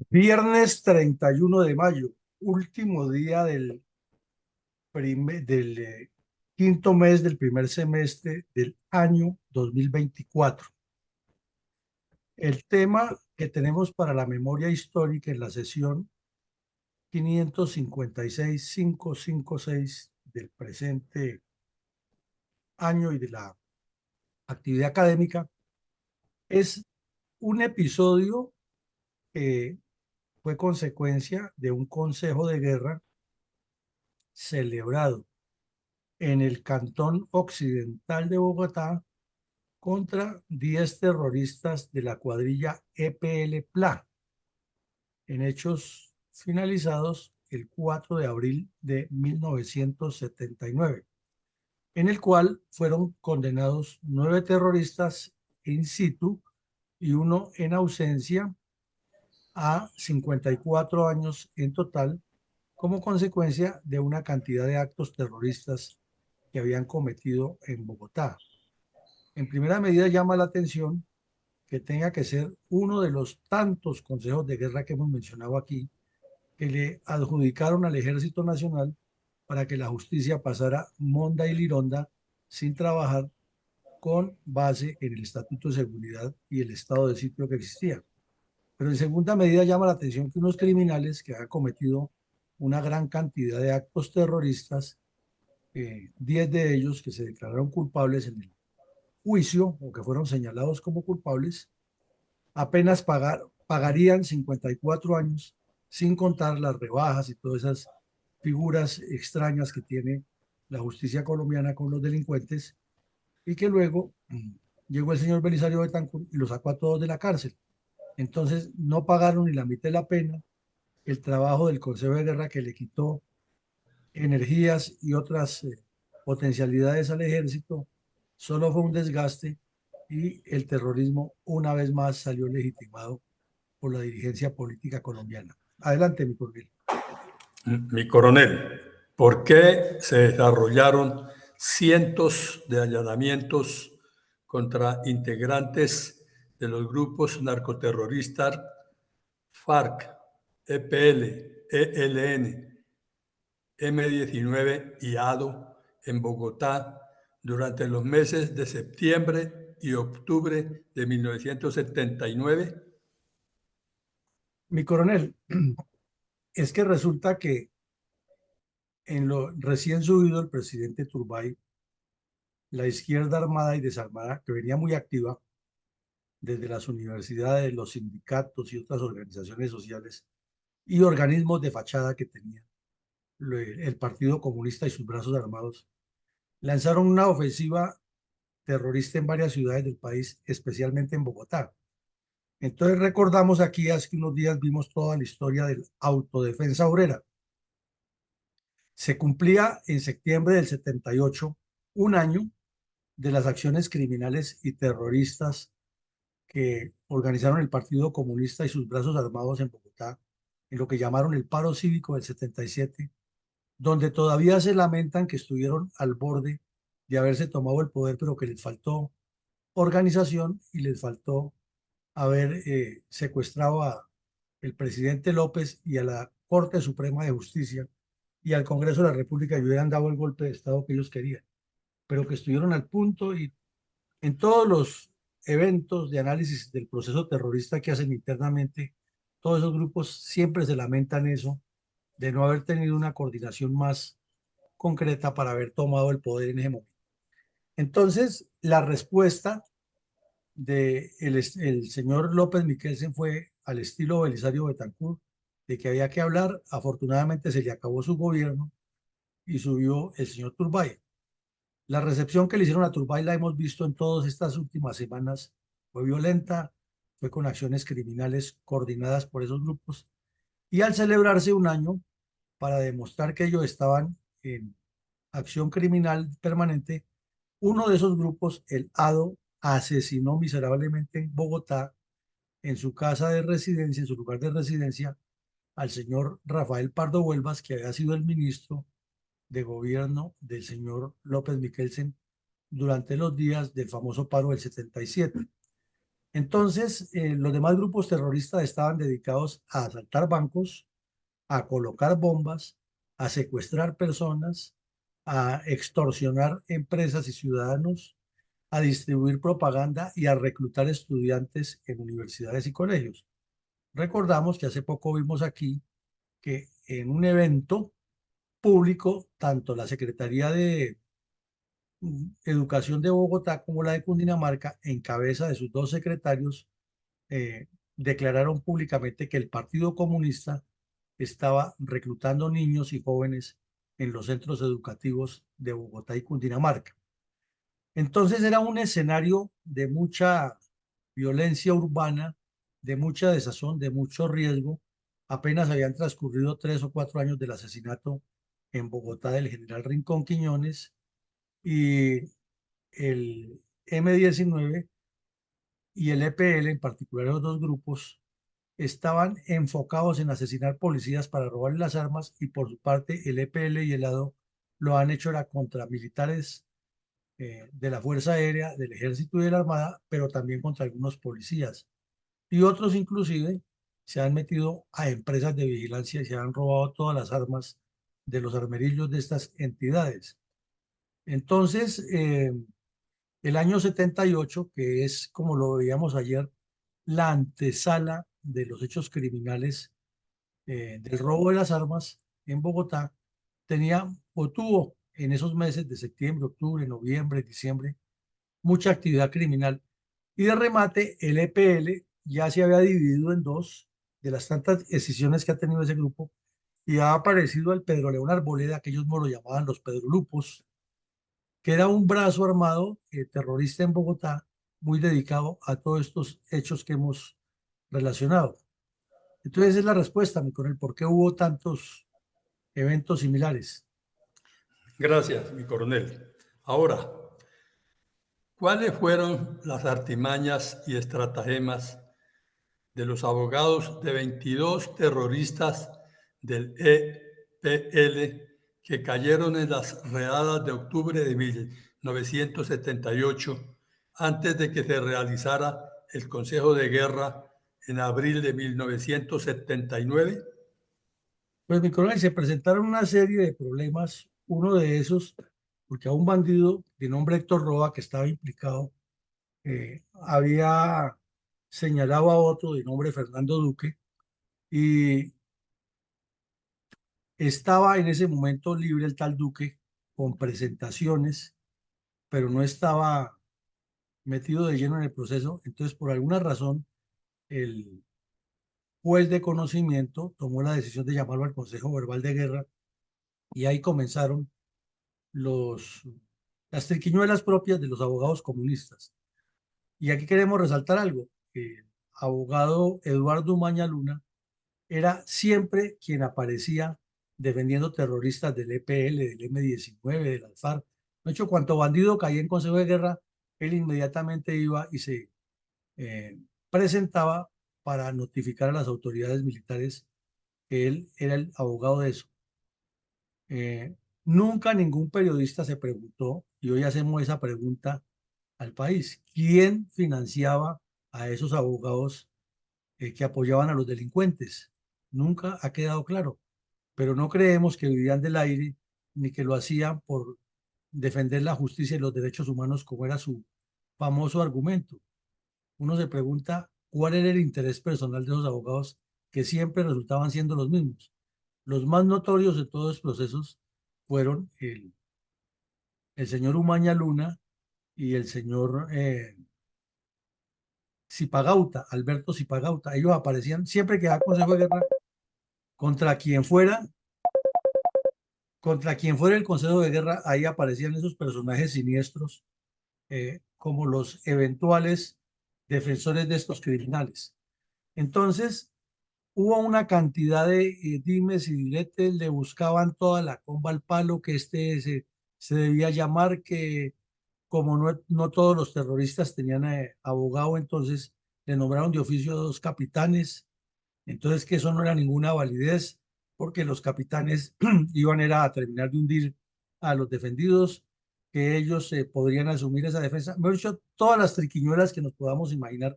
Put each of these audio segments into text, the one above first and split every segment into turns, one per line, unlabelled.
Viernes 31 de mayo, último día del quinto mes del primer semestre del año 2024. El tema que tenemos para la memoria histórica en la sesión 556 del presente año y de la actividad académica es un episodio que fue consecuencia de un consejo de guerra celebrado en el cantón occidental de Bogotá contra 10 terroristas de la cuadrilla EPL-PLA, en hechos finalizados el 4 de abril de 1979, en el cual fueron condenados 9 terroristas in situ y uno en ausencia a 54 años en total, como consecuencia de una cantidad de actos terroristas que habían cometido en Bogotá. En primera medida llama la atención que tenga que ser uno de los tantos consejos de guerra que hemos mencionado aquí, que le adjudicaron al Ejército Nacional para que la justicia pasara monda y lironda sin trabajar con base en el Estatuto de Seguridad y el estado de sitio que existía. Pero en segunda medida llama la atención que unos criminales que han cometido una gran cantidad de actos terroristas, 10 de ellos que se declararon culpables en el juicio o que fueron señalados como culpables, apenas pagarían 54 años, sin contar las rebajas y todas esas figuras extrañas que tiene la justicia colombiana con los delincuentes, y que luego llegó el señor Belisario Betancur y los sacó a todos de la cárcel. Entonces no pagaron ni la mitad de la pena. El trabajo del Consejo de Guerra, que le quitó energías y otras potencialidades al ejército, solo fue un desgaste, y el terrorismo una vez más salió legitimado por la dirigencia política colombiana. Adelante, mi coronel.
Mi coronel, ¿por qué se desarrollaron cientos de allanamientos contra integrantes de los grupos narcoterroristas FARC, EPL, ELN, M-19 y ADO en Bogotá durante los meses de septiembre y octubre de 1979?
Mi coronel, es que resulta que en lo recién subido el presidente Turbay, la izquierda armada y desarmada, que venía muy activa desde las universidades, los sindicatos y otras organizaciones sociales y organismos de fachada que tenía el Partido Comunista y sus brazos armados, lanzaron una ofensiva terrorista en varias ciudades del país, especialmente en Bogotá. Entonces recordamos aquí, hace unos días vimos toda la historia del autodefensa obrera. Se cumplía en septiembre del 78 un año de las acciones criminales y terroristas que organizaron el Partido Comunista y sus brazos armados en Bogotá, en lo que llamaron el paro cívico del 77, donde todavía se lamentan que estuvieron al borde de haberse tomado el poder, pero que les faltó organización y les faltó haber secuestrado a el presidente López y a la Corte Suprema de Justicia y al Congreso de la República, y hubieran dado el golpe de Estado que ellos querían, pero que estuvieron al punto. Y en todos los eventos de análisis del proceso terrorista que hacen internamente, todos esos grupos siempre se lamentan eso, de no haber tenido una coordinación más concreta para haber tomado el poder en ese momento. Entonces, la respuesta el señor López Miquelsen fue al estilo Belisario Betancur, de que había que hablar. Afortunadamente se le acabó su gobierno y subió el señor Turbay. La recepción que le hicieron a Turbay la hemos visto en todas estas últimas semanas. Fue violenta, fue con acciones criminales coordinadas por esos grupos. Y al celebrarse un año para demostrar que ellos estaban en acción criminal permanente, uno de esos grupos, el ADO, asesinó miserablemente en Bogotá, en su casa de residencia, en su lugar de residencia, al señor Rafael Pardo Huelvas, que había sido el ministro de gobierno del señor López Miquelsen durante los días del famoso paro del 77. Entonces, los demás grupos terroristas estaban dedicados a asaltar bancos, a colocar bombas, a secuestrar personas, a extorsionar empresas y ciudadanos, a distribuir propaganda y a reclutar estudiantes en universidades y colegios. Recordamos que hace poco vimos aquí que en un evento público, tanto la Secretaría de Educación de Bogotá como la de Cundinamarca, en cabeza de sus dos secretarios, declararon públicamente que el Partido Comunista estaba reclutando niños y jóvenes en los centros educativos de Bogotá y Cundinamarca. Entonces era un escenario de mucha violencia urbana, de mucha desazón, de mucho riesgo. Apenas habían transcurrido 3 o 4 años del asesinato en Bogotá del general Rincón Quiñones y el M-19 y el EPL, en particular los dos grupos, estaban enfocados en asesinar policías para robar las armas y por su parte el EPL y el ADO lo han hecho era contra militares de la Fuerza Aérea, del Ejército y de la Armada, pero también contra algunos policías. Y otros inclusive se han metido a empresas de vigilancia y se han robado todas las armas de los armerillos de estas entidades. Entonces, el año 78, que es como lo veíamos ayer, la antesala de los hechos criminales del robo de las armas en Bogotá, tenía o tuvo en esos meses de septiembre, octubre, noviembre, diciembre, mucha actividad criminal. Y de remate, el EPL ya se había dividido en dos de las tantas decisiones que ha tenido ese grupo y ha aparecido el Pedro León Arboleda, que ellos no lo llamaban los Pedrolupos, que era un brazo armado terrorista en Bogotá, muy dedicado a todos estos hechos que hemos relacionado. Entonces, esa es la respuesta, mi coronel, ¿por qué hubo tantos eventos similares?
Gracias, mi coronel. Ahora, ¿cuáles fueron las artimañas y estratagemas de los abogados de 22 terroristas del EPL que cayeron en las redadas de octubre de 1978, antes de que se realizara el Consejo de Guerra en abril de 1979?
Pues, mi coronel, se presentaron una serie de problemas. Uno de esos, porque a un bandido de nombre Héctor Roa, que estaba implicado, había señalado a otro de nombre Fernando Duque y estaba en ese momento libre el tal Duque con presentaciones, pero no estaba metido de lleno en el proceso. Entonces, por alguna razón, el juez de conocimiento tomó la decisión de llamarlo al Consejo Verbal de Guerra y ahí comenzaron los, las triquiñuelas propias de los abogados comunistas. Y aquí queremos resaltar algo. El abogado Eduardo Umaña Luna era siempre quien aparecía defendiendo terroristas del EPL, del M-19, del Alfar. De hecho, cuanto bandido caía en Consejo de Guerra, él inmediatamente iba y se eh, presentaba para notificar a las autoridades militares que él era el abogado de eso. Nunca ningún periodista se preguntó, y hoy hacemos esa pregunta al país, ¿quién financiaba a esos abogados que apoyaban a los delincuentes? Nunca ha quedado claro, pero no creemos que vivían del aire ni que lo hacían por defender la justicia y los derechos humanos como era su famoso argumento. Uno se pregunta cuál era el interés personal de esos abogados que siempre resultaban siendo los mismos. Los más notorios de todos los procesos fueron el señor Umaña Luna y el señor Zipagauta, Alberto Zipagauta. Ellos aparecían siempre que había Consejo de Guerra contra quien fuera, contra quien fuera el Consejo de Guerra, ahí aparecían esos personajes siniestros como los eventuales defensores de estos criminales. Entonces, hubo una cantidad de dimes y diretes, le buscaban toda la comba al palo, que se debía llamar, que como no todos los terroristas tenían abogado, entonces le nombraron de oficio 2 capitanes, entonces que eso no era ninguna validez, porque los capitanes iban era a terminar de hundir a los defendidos, que ellos podrían asumir esa defensa. Me he dicho todas las triquiñuelas que nos podamos imaginar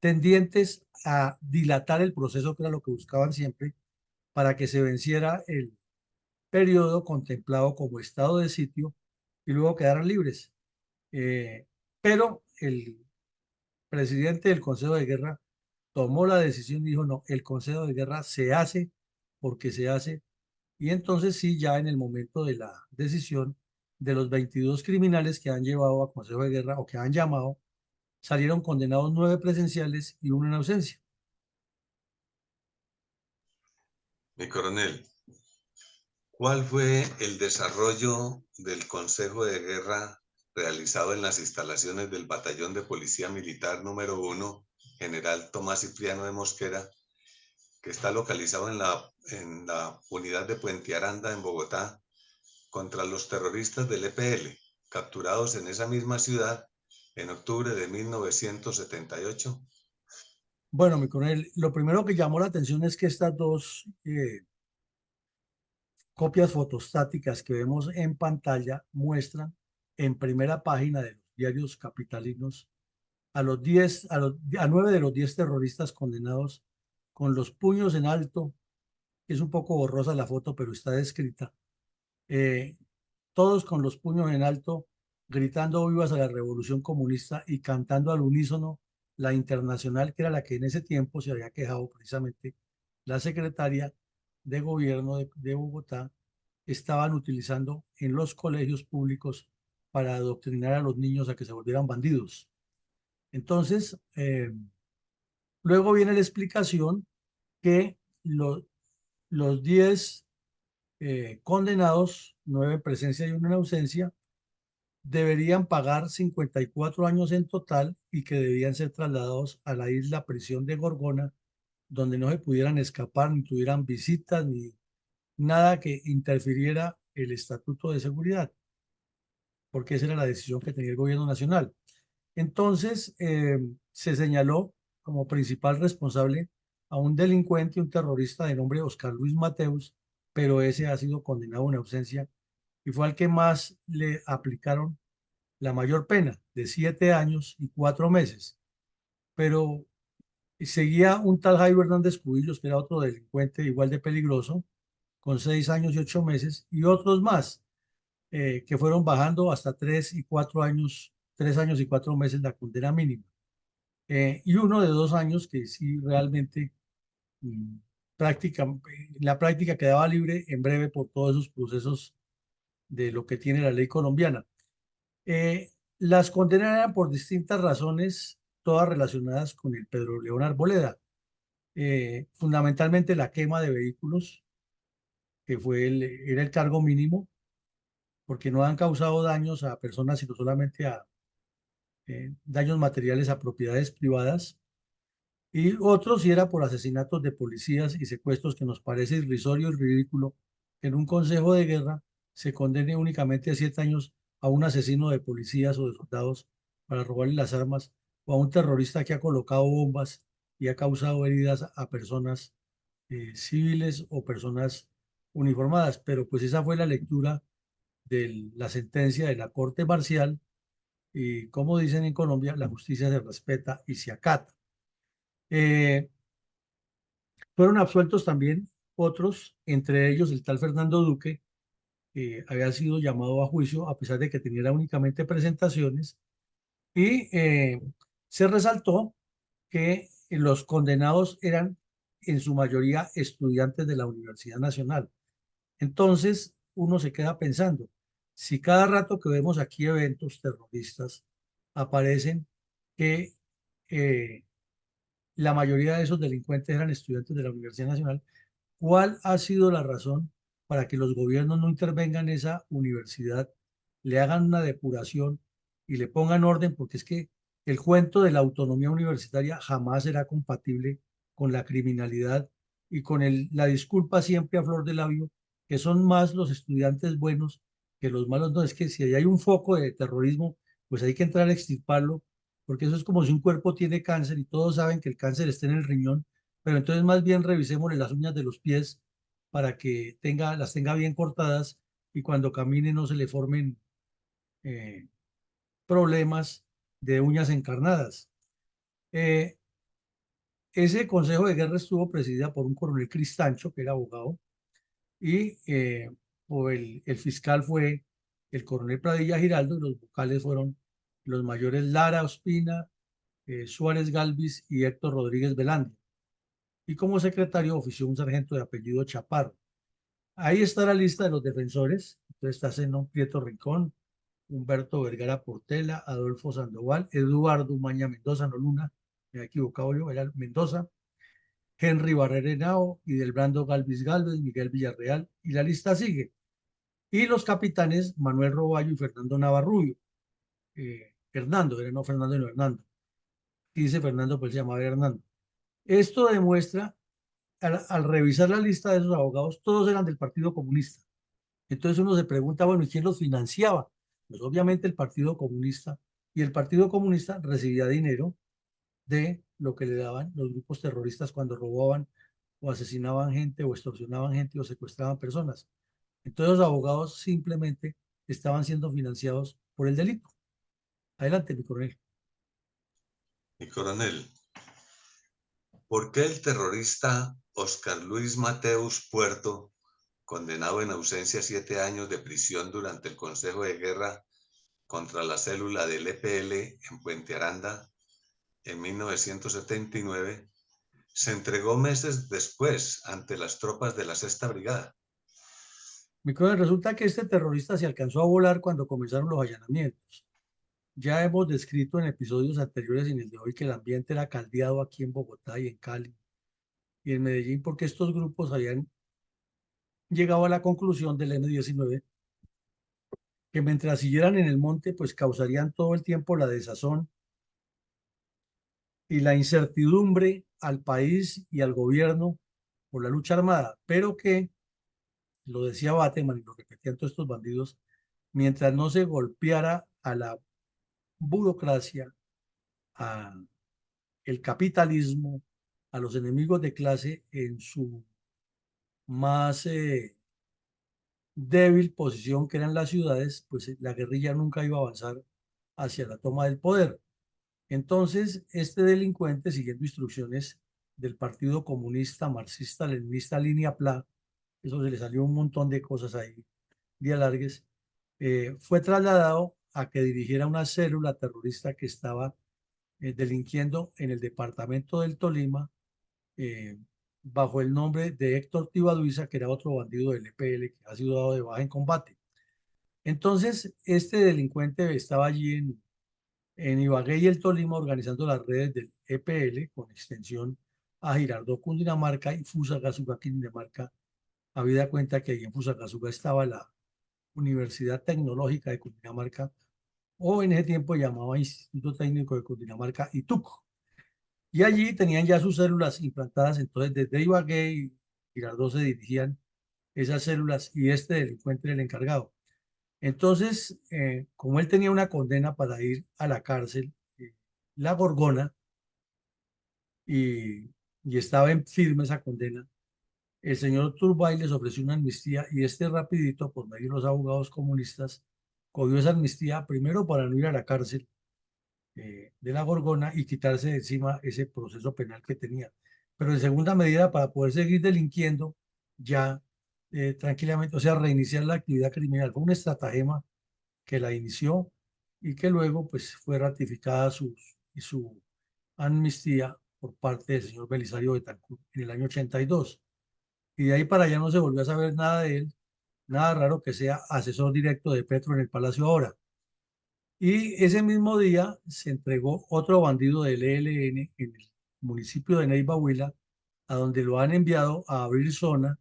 tendientes a dilatar el proceso, que era lo que buscaban siempre, para que se venciera el periodo contemplado como estado de sitio y luego quedaran libres. Pero el presidente del Consejo de Guerra tomó la decisión y dijo, no, el Consejo de Guerra se hace porque se hace. Y entonces sí, ya en el momento de la decisión de los 22 criminales que han llevado a Consejo de Guerra o que han llamado, salieron condenados 9 presenciales y 1 en ausencia.
Mi coronel, ¿cuál fue el desarrollo del Consejo de Guerra realizado en las instalaciones del Batallón de Policía Militar número 1, General Tomás Cipriano de Mosquera, que está localizado en la unidad de Puente Aranda, en Bogotá, contra los terroristas del EPL, capturados en esa misma ciudad en octubre de 1978?
Bueno, mi coronel, lo primero que llamó la atención es que estas dos copias fotostáticas que vemos en pantalla muestran en primera página de los diarios capitalinos a 9 de los 10 terroristas condenados con los puños en alto. Es un poco borrosa la foto, pero está descrita. eh, Todos con los puños en alto, gritando vivas a la revolución comunista y cantando al unísono la Internacional, que era la que en ese tiempo se había quejado precisamente la secretaria de gobierno de Bogotá, estaban utilizando en los colegios públicos para adoctrinar a los niños a que se volvieran bandidos. Entonces, luego viene la explicación que los 10 condenados, 9 en presencia y 1 en ausencia, deberían pagar 54 años en total y que debían ser trasladados a la isla prisión de Gorgona, donde no se pudieran escapar, ni tuvieran visitas, ni nada que interfiriera el estatuto de seguridad, porque esa era la decisión que tenía el gobierno nacional. Entonces, se señaló como principal responsable a un delincuente, un terrorista de nombre Oscar Luis Mateus, pero ese ha sido condenado en ausencia y fue al que más le aplicaron la mayor pena, de 7 años y 4 meses. Pero seguía un tal Jairo Hernández Cubillos, que era otro delincuente igual de peligroso, con 6 años y 8 meses, y otros más, que fueron bajando hasta 3 años y 4 meses la condena mínima. Y uno de 2 años que sí realmente mm, la práctica quedaba libre en breve por todos esos procesos de lo que tiene la ley colombiana. Eh, las condenas eran por distintas razones, todas relacionadas con el Pedro León Arboleda. Fundamentalmente la quema de vehículos, que era el cargo mínimo, porque no han causado daños a personas, sino solamente a daños materiales a propiedades privadas. Y otros si era por asesinatos de policías y secuestros, que nos parece irrisorio y ridículo que en un consejo de guerra se condene únicamente a 7 años a un asesino de policías o de soldados para robarle las armas, o a un terrorista que ha colocado bombas y ha causado heridas a personas civiles o personas uniformadas. Pero pues esa fue la lectura de la sentencia de la Corte Marcial, y como dicen en Colombia, la justicia se respeta y se acata. Eh, Fueron absueltos también otros, entre ellos el tal Fernando Duque, que había sido llamado a juicio a pesar de que tenía únicamente presentaciones, y se resaltó que los condenados eran en su mayoría estudiantes de la Universidad Nacional. Entonces uno se queda pensando, si cada rato que vemos aquí eventos terroristas aparecen que la mayoría de esos delincuentes eran estudiantes de la Universidad Nacional, ¿cuál ha sido la razón para que los gobiernos no intervengan en esa universidad, le hagan una depuración y le pongan orden? Porque es que el cuento de la autonomía universitaria jamás será compatible con la criminalidad y con la disculpa siempre a flor de labio, que son más los estudiantes buenos que los malos. No, es que si hay un foco de terrorismo, pues hay que entrar a extirparlo, porque eso es como si un cuerpo tiene cáncer y todos saben que el cáncer está en el riñón, pero entonces más bien revisémosle las uñas de los pies para que las tenga bien cortadas y cuando camine no se le formen eh, problemas de uñas encarnadas. Eh, ese consejo de guerra estuvo presidida por un coronel Cristancho, que era abogado, y el fiscal fue el coronel Pradilla Giraldo, y los vocales fueron los mayores Lara Ospina, Suárez Galvis y Héctor Rodríguez Velandia. Y como secretario ofició un sargento de apellido Chaparro. Ahí está la lista de los defensores. Entonces está Zenón Prieto Rincón, Humberto Vergara Portela, Adolfo Sandoval, Eduardo Umaña Mendoza, no Luna, me he equivocado yo, era Mendoza, Henry Barrera Henao, Idelbrando Galvis Galvez, Miguel Villarreal, y la lista sigue. Y los capitanes Manuel Roballo y Fernando Navarrubio. Hernando, era no Fernando, no Hernando. Dice Fernando, pues se llamaba Hernando. Esto demuestra, al revisar la lista de esos abogados, todos eran del Partido Comunista. Entonces uno se pregunta, bueno, ¿y quién los financiaba? Pues obviamente el Partido Comunista, y el Partido Comunista recibía dinero de lo que le daban los grupos terroristas cuando robaban o asesinaban gente o extorsionaban gente o secuestraban personas. Entonces los abogados simplemente estaban siendo financiados por el delito. Adelante, mi coronel.
Mi coronel, ¿por qué el terrorista Oscar Luis Mateus Puerto, condenado en ausencia a 7 años de prisión durante el Consejo de Guerra contra la célula del EPL en Puente Aranda en 1979, se entregó meses después ante las tropas de la Sexta Brigada?
Mi coronel, resulta que este terrorista se alcanzó a volar cuando comenzaron los allanamientos. Ya hemos descrito en episodios anteriores y en el de hoy que el ambiente era caldeado aquí en Bogotá y en Cali y en Medellín porque estos grupos habían llegado a la conclusión del M-19 que mientras siguieran en el monte pues causarían todo el tiempo la desazón y la incertidumbre al país y al gobierno por la lucha armada, pero que, lo decía Bateman y lo repetían todos estos bandidos, mientras no se golpeara a la burocracia, a el capitalismo, a los enemigos de clase en su más débil posición, que eran las ciudades, pues la guerrilla nunca iba a avanzar hacia la toma del poder. Entonces, este delincuente, siguiendo instrucciones del Partido Comunista, Marxista, Leninista, Línea PLA, eso se le salió un montón de cosas ahí, de alargues, fue trasladado a que dirigiera una célula terrorista que estaba delinquiendo en el departamento del Tolima, eh, bajo el nombre de Héctor Tibaduiza, que era otro bandido del EPL que ha sido dado de baja en combate. Entonces, este delincuente estaba allí en Ibagué y el Tolima organizando las redes del EPL con extensión a Girardot, Cundinamarca y Fusagasugá, Cundinamarca. Habida cuenta que ahí en Fusagasugá estaba la Universidad Tecnológica de Cundinamarca, o en ese tiempo llamaba Instituto Técnico de Cundinamarca, ITUC. Y allí tenían ya sus células implantadas, entonces desde Ibagué y Girardot se dirigían esas células y este delincuente era el encargado. Entonces, como él tenía una condena para ir a la cárcel, la Gorgona, y estaba en firme esa condena, el señor Turbay les ofreció una amnistía y este rapidito, por medio de los abogados comunistas, cogió esa amnistía primero para no ir a la cárcel de la Gorgona y quitarse de encima ese proceso penal que tenía. Pero en segunda medida, para poder seguir delinquiendo ya tranquilamente, o sea, reiniciar la actividad criminal. Fue un estratagema que la inició y que luego pues fue ratificada su amnistía por parte del señor Belisario Betancur en el año 82. Y de ahí para allá no se volvió a saber nada de él, nada raro que sea asesor directo de Petro en el Palacio ahora. Y ese mismo día se entregó otro bandido del ELN en el municipio de Neiva, Huila, a donde lo han enviado a abrir zona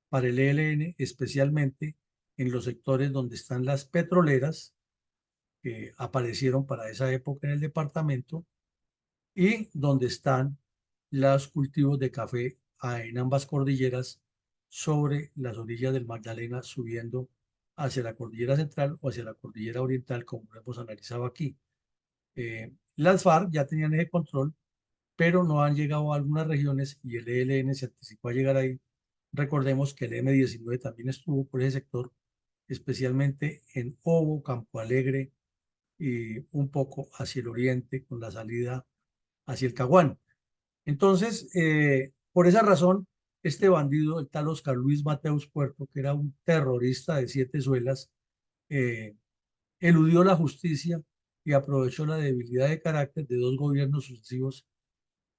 para el ELN, especialmente en los sectores donde están las petroleras que aparecieron para esa época en el departamento y donde están los cultivos de café en ambas cordilleras sobre las orillas del Magdalena, subiendo hacia la cordillera central o hacia la cordillera oriental, como hemos analizado aquí. Las FARC ya tenían ese control, pero no han llegado a algunas regiones y el ELN se anticipó a llegar ahí. Recordemos que el M-19 también estuvo por ese sector, especialmente en Obo, Campo Alegre y un poco hacia el oriente con la salida hacia el Caguán. Entonces, por esa razón, este bandido, el tal Oscar Luis Mateus Puerto, que era un terrorista de 7 suelas, eh, eludió la justicia y aprovechó la debilidad de carácter de 2 gobiernos sucesivos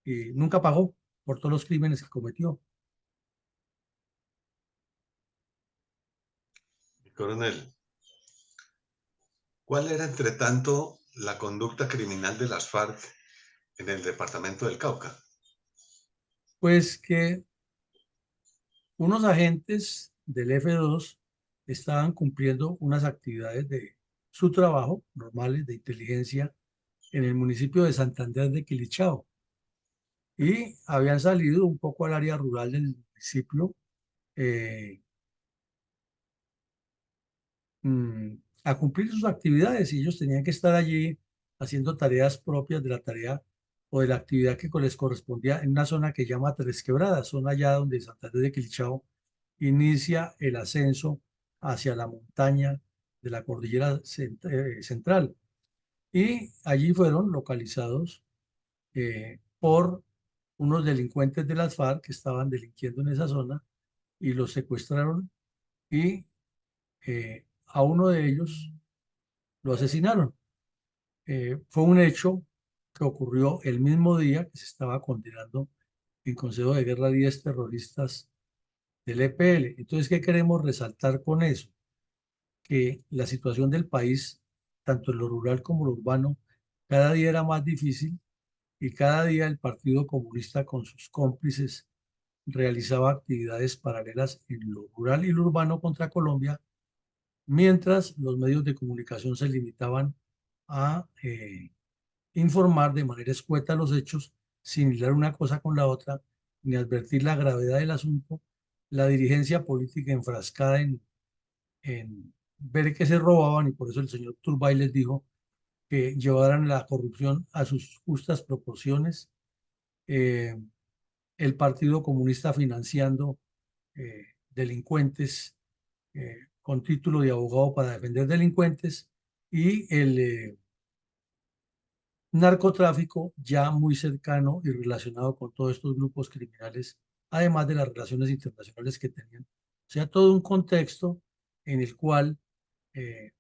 y nunca pagó por todos los crímenes que cometió.
Coronel, ¿cuál era, entre tanto, la conducta criminal de las FARC en el departamento del Cauca?
Pues que unos agentes del F2 estaban cumpliendo unas actividades de su trabajo normales de inteligencia en el municipio de Santander de Quilichao y habían salido un poco al área rural del municipio eh, mm, a cumplir sus actividades y ellos tenían que estar allí haciendo tareas propias de la tarea o de la actividad que les correspondía en una zona que llama Tres Quebradas, zona allá donde Santander de Quilichao inicia el ascenso hacia la montaña de la cordillera central. Y allí fueron localizados por unos delincuentes de las FARC que estaban delinquiendo en esa zona y los secuestraron y a uno de ellos lo asesinaron. Fue un hecho que ocurrió el mismo día que se estaba condenando en Consejo de Guerra 10 terroristas del EPL. Entonces, ¿qué queremos resaltar con eso? Que la situación del país, tanto en lo rural como en lo urbano, cada día era más difícil y cada día el Partido Comunista con sus cómplices realizaba actividades paralelas en lo rural y lo urbano contra Colombia, mientras los medios de comunicación se limitaban a informar de manera escueta los hechos sin hilar una cosa con la otra, ni advertir la gravedad del asunto, la dirigencia política enfrascada en ver que se robaban y por eso el señor Turbay les dijo que llevaran la corrupción a sus justas proporciones, eh, el Partido Comunista financiando delincuentes con título de abogado para defender delincuentes y el narcotráfico ya muy cercano y relacionado con todos estos grupos criminales, además de las relaciones internacionales que tenían. O sea, todo un contexto en el cual eh,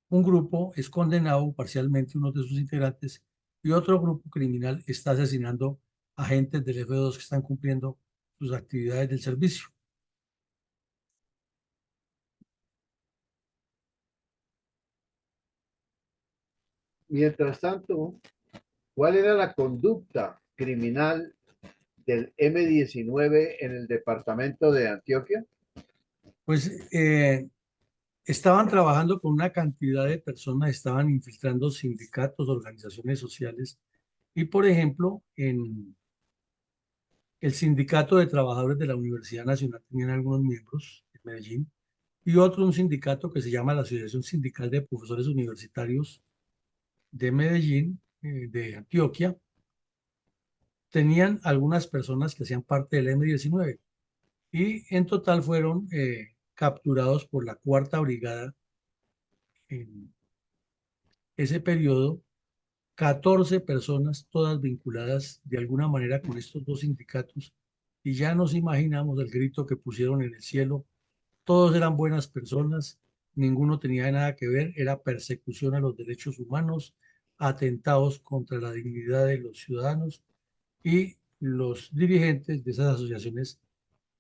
un grupo es condenado parcialmente, uno de sus integrantes, y otro grupo criminal está asesinando agentes del F2 que están cumpliendo sus actividades del servicio.
Mientras tanto, ¿cuál era la conducta criminal del M-19 en el departamento de Antioquia?
Pues estaban trabajando con una cantidad de personas, estaban infiltrando sindicatos, organizaciones sociales, y por ejemplo, en el sindicato de trabajadores de la Universidad Nacional tenían algunos miembros en Medellín, y otro un sindicato que se llama la Asociación Sindical de Profesores Universitarios de Medellín, de Antioquia, tenían algunas personas que hacían parte del M-19 y en total fueron capturados por la Cuarta Brigada en ese periodo 14 personas, todas vinculadas de alguna manera con estos dos sindicatos, y ya nos imaginamos el grito que pusieron en el cielo. Todos eran buenas personas, ninguno tenía nada que ver, era persecución a los derechos humanos, atentados contra la dignidad de los ciudadanos, y los dirigentes de esas asociaciones,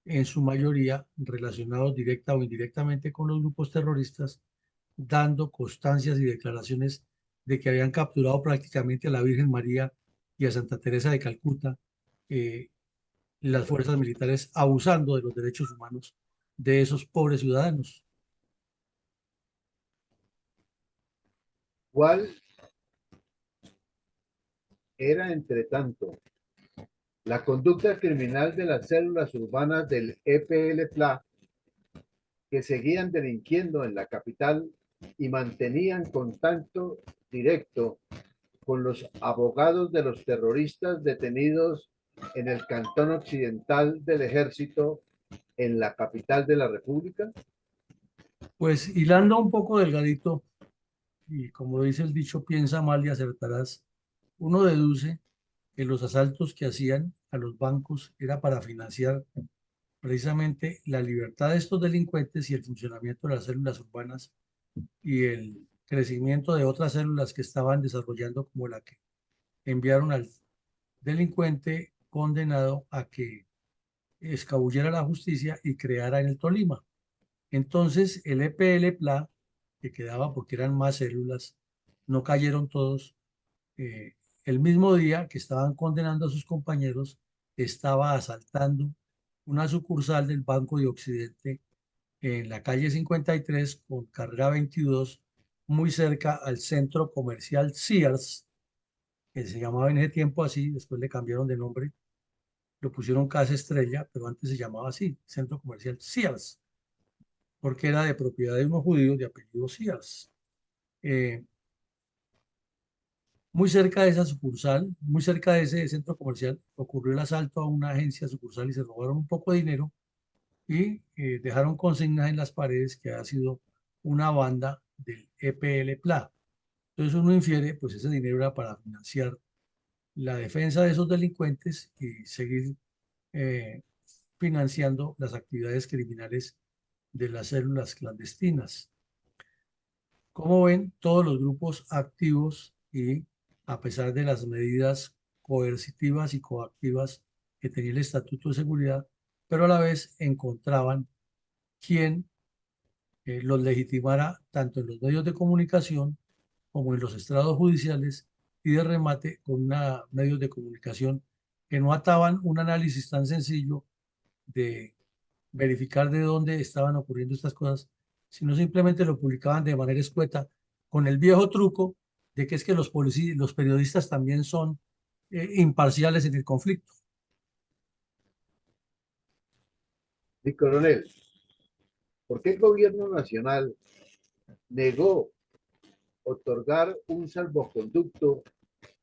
en su mayoría relacionados directa o indirectamente con los grupos terroristas, dando constancias y declaraciones de que habían capturado prácticamente a la Virgen María y a Santa Teresa de Calcuta, eh, las fuerzas militares abusando de los derechos humanos de esos pobres ciudadanos.
¿Cuál era, entre tanto, la conducta criminal de las células urbanas del EPL-FLA que seguían delinquiendo en la capital y mantenían contacto directo con los abogados de los terroristas detenidos en el cantón occidental del ejército en la capital de la República?
Pues hilando un poco delgadito, y como dice el dicho, piensa mal y acertarás, uno deduce que los asaltos que hacían a los bancos era para financiar precisamente la libertad de estos delincuentes y el funcionamiento de las células urbanas y el crecimiento de otras células que estaban desarrollando, como la que enviaron al delincuente condenado a que escabullera la justicia y creara en el Tolima. Entonces el EPL-PLA, que quedaba porque eran más células, no cayeron todos. El mismo día que estaban condenando a sus compañeros, estaba asaltando una sucursal del Banco de Occidente en la calle 53 con carrera 22, muy cerca al centro comercial Sears, que se llamaba en ese tiempo así, después le cambiaron de nombre, lo pusieron Casa Estrella, pero antes se llamaba así, Centro Comercial Sears, porque era de propiedad de unos judíos de apellido Sears. Muy cerca de esa sucursal, muy cerca de ese centro comercial, ocurrió el asalto a una agencia sucursal y se robaron un poco de dinero y dejaron consignas en las paredes que ha sido una banda del EPL-PLA. Entonces uno infiere, pues ese dinero era para financiar la defensa de esos delincuentes y seguir eh, financiando las actividades criminales de las células clandestinas. Como ven, todos los grupos activos y a pesar de las medidas coercitivas y coactivas que tenía el Estatuto de Seguridad, pero a la vez encontraban quien los legitimara tanto en los medios de comunicación como en los estrados judiciales y de remate con medios de comunicación que no ataban un análisis tan sencillo de verificar de dónde estaban ocurriendo estas cosas, sino simplemente lo publicaban de manera escueta con el viejo truco de que es que los periodistas también son imparciales en el conflicto.
Mi coronel, ¿por qué el gobierno nacional negó otorgar un salvoconducto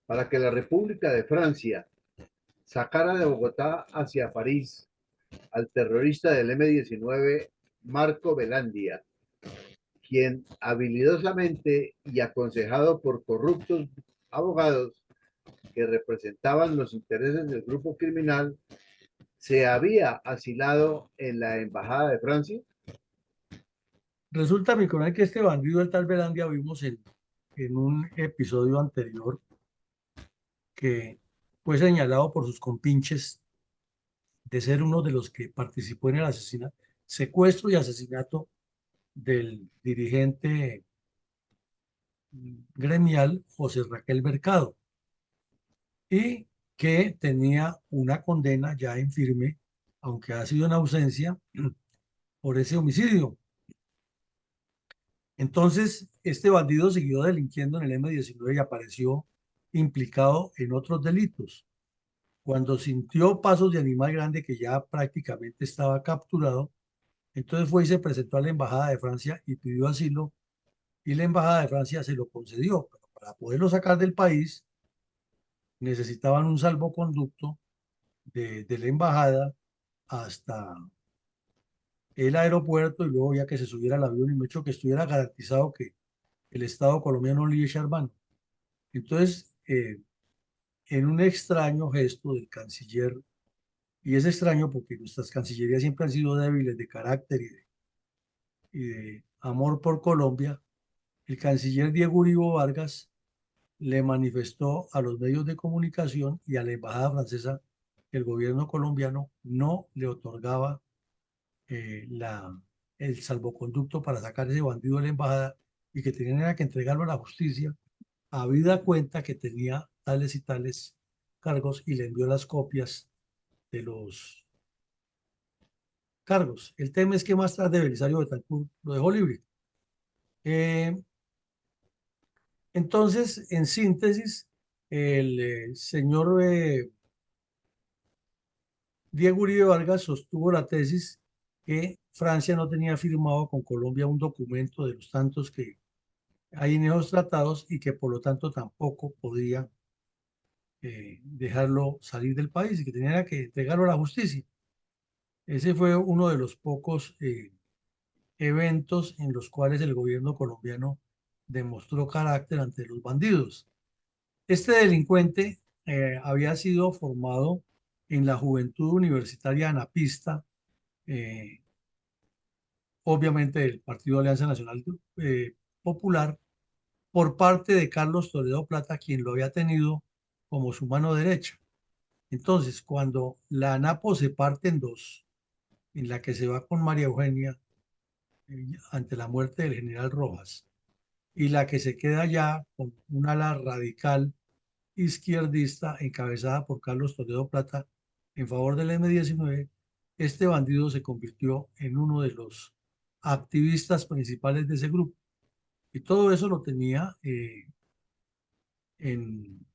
para que la República de Francia sacara de Bogotá hacia París al terrorista del M-19, Marco Velandia, quien habilidosamente y aconsejado por corruptos abogados que representaban los intereses del grupo criminal, se había asilado en la Embajada de Francia?
Resulta, mi coronel, que este bandido del tal Velandia vimos en un episodio anterior que fue señalado por sus compinches de ser uno de los que participó en el asesinato, secuestro y asesinato del dirigente gremial José Raquel Mercado y que tenía una condena ya en firme, aunque ha sido en ausencia, por ese homicidio. Entonces, este bandido siguió delinquiendo en el M-19 y apareció implicado en otros delitos. Cuando sintió pasos de animal grande que ya prácticamente estaba capturado, entonces fue y se presentó a la Embajada de Francia y pidió asilo y la Embajada de Francia se lo concedió. Pero para poderlo sacar del país necesitaban un salvoconducto de la Embajada hasta el aeropuerto y luego ya que se subiera al avión y mucho que estuviera garantizado que el Estado colombiano no le iba a echar mano. Entonces, en un extraño gesto del canciller, y es extraño porque nuestras cancillerías siempre han sido débiles de carácter y de amor por Colombia, el canciller Diego Uribe Vargas le manifestó a los medios de comunicación y a la embajada francesa que el gobierno colombiano no le otorgaba el salvoconducto para sacar ese bandido de la embajada y que tenían que entregarlo a la justicia, habida cuenta que tenía tales y tales cargos y le envió las copias de los cargos. El tema es que más tarde Belisario Betancur lo dejó libre. Entonces, en síntesis, el señor Diego Uribe Vargas sostuvo la tesis que Francia no tenía firmado con Colombia un documento de los tantos que hay en esos tratados y que por lo tanto tampoco podía dejarlo salir del país y que tenía que entregarlo a la justicia. Ese fue uno de los pocos eventos en los cuales el gobierno colombiano demostró carácter ante los bandidos. Este delincuente había sido formado en la Juventud Universitaria Anapista, eh, obviamente del Partido Alianza Nacional Popular, por parte de Carlos Toledo Plata, quien lo había tenido como su mano derecha. Entonces, cuando la ANAPO se parte en dos, en la que se va con María Eugenia ante la muerte del general Rojas, y la que se queda ya con un ala radical izquierdista encabezada por Carlos Toledo Plata en favor del M-19, este bandido se convirtió en uno de los activistas principales de ese grupo. Y todo eso lo tenía en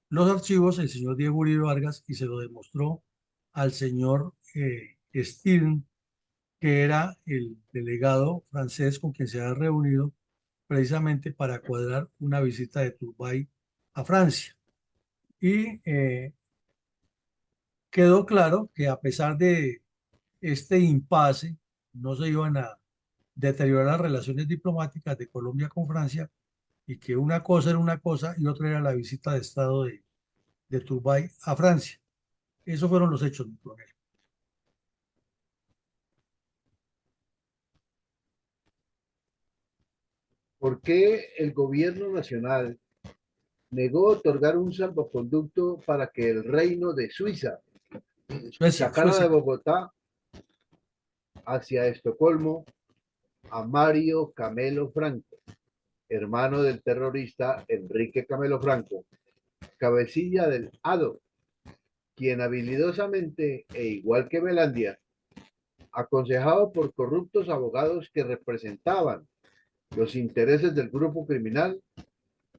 los archivos el señor Diego Uribe Vargas y se lo demostró al señor Steven, que era el delegado francés con quien se ha reunido precisamente para cuadrar una visita de Turbay a Francia. Y quedó claro que a pesar de este impasse, no se iban a deteriorar las relaciones diplomáticas de Colombia con Francia y que una cosa era una cosa y otra era la visita de Estado de Turbay a Francia. Esos fueron los hechos, mi coronel.
¿Por qué el gobierno nacional negó otorgar un salvoconducto para que el reino de Suiza sacara de Bogotá hacia Estocolmo a Mario Camelo Franco, hermano del terrorista Enrique Camelo Franco, cabecilla del ADO, quien habilidosamente, e igual que Belandia, aconsejado por corruptos abogados que representaban los intereses del grupo criminal,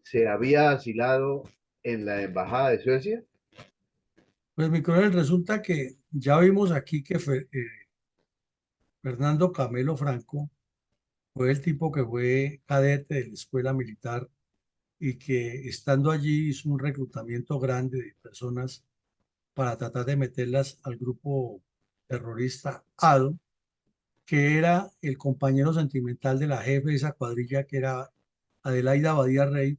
se había asilado en la embajada de Suecia?
Pues mi coronel, resulta que ya vimos aquí que Fernando Camelo Franco fue el tipo que fue cadete de la escuela militar y que estando allí hizo un reclutamiento grande de personas para tratar de meterlas al grupo terrorista ADO, que era el compañero sentimental de la jefe de esa cuadrilla, que era Adelaida Badía Rey,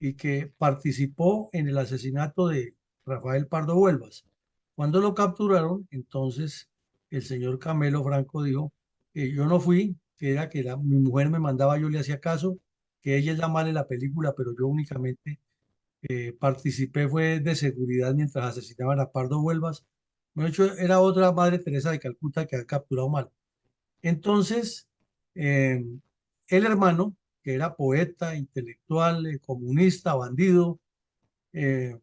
y que participó en el asesinato de Rafael Pardo Huelvas. Cuando lo capturaron, entonces el señor Camelo Franco dijo que yo no fui, que era que mi mujer me mandaba, yo le hacía caso, que ella es la mala en la película, pero yo únicamente participé, fue de seguridad mientras asesinaban a Pardo Huelvas. De hecho, era otra Madre Teresa de Calcuta que ha capturado mal. Entonces, el hermano, que era poeta, intelectual, comunista, bandido, eh,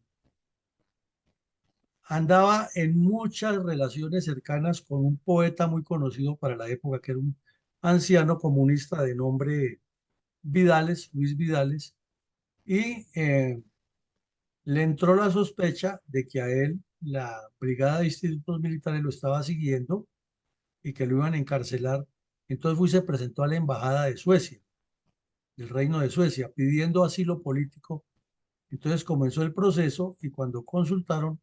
andaba en muchas relaciones cercanas con un poeta muy conocido para la época, que era un anciano comunista de nombre Vidales, Luis Vidales, y le entró la sospecha de que a él la Brigada de Institutos Militares lo estaba siguiendo y que lo iban a encarcelar. Entonces fue y se presentó a la Embajada de Suecia, del Reino de Suecia, pidiendo asilo político. Entonces comenzó el proceso y cuando consultaron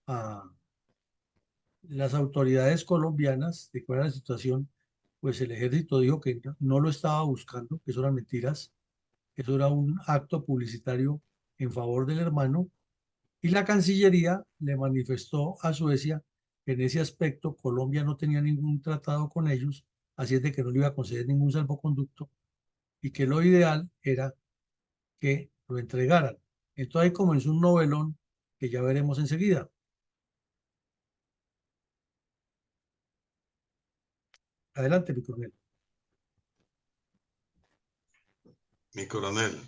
a las autoridades colombianas de cuál era la situación, pues el ejército dijo que no lo estaba buscando, que eso eran mentiras, que eso era un acto publicitario en favor del hermano, y la Cancillería le manifestó a Suecia que en ese aspecto Colombia no tenía ningún tratado con ellos, así es de que no le iba a conceder ningún salvoconducto y que lo ideal era que lo entregaran. Entonces ahí comenzó un novelón que ya veremos enseguida. Adelante, mi coronel.
Mi coronel,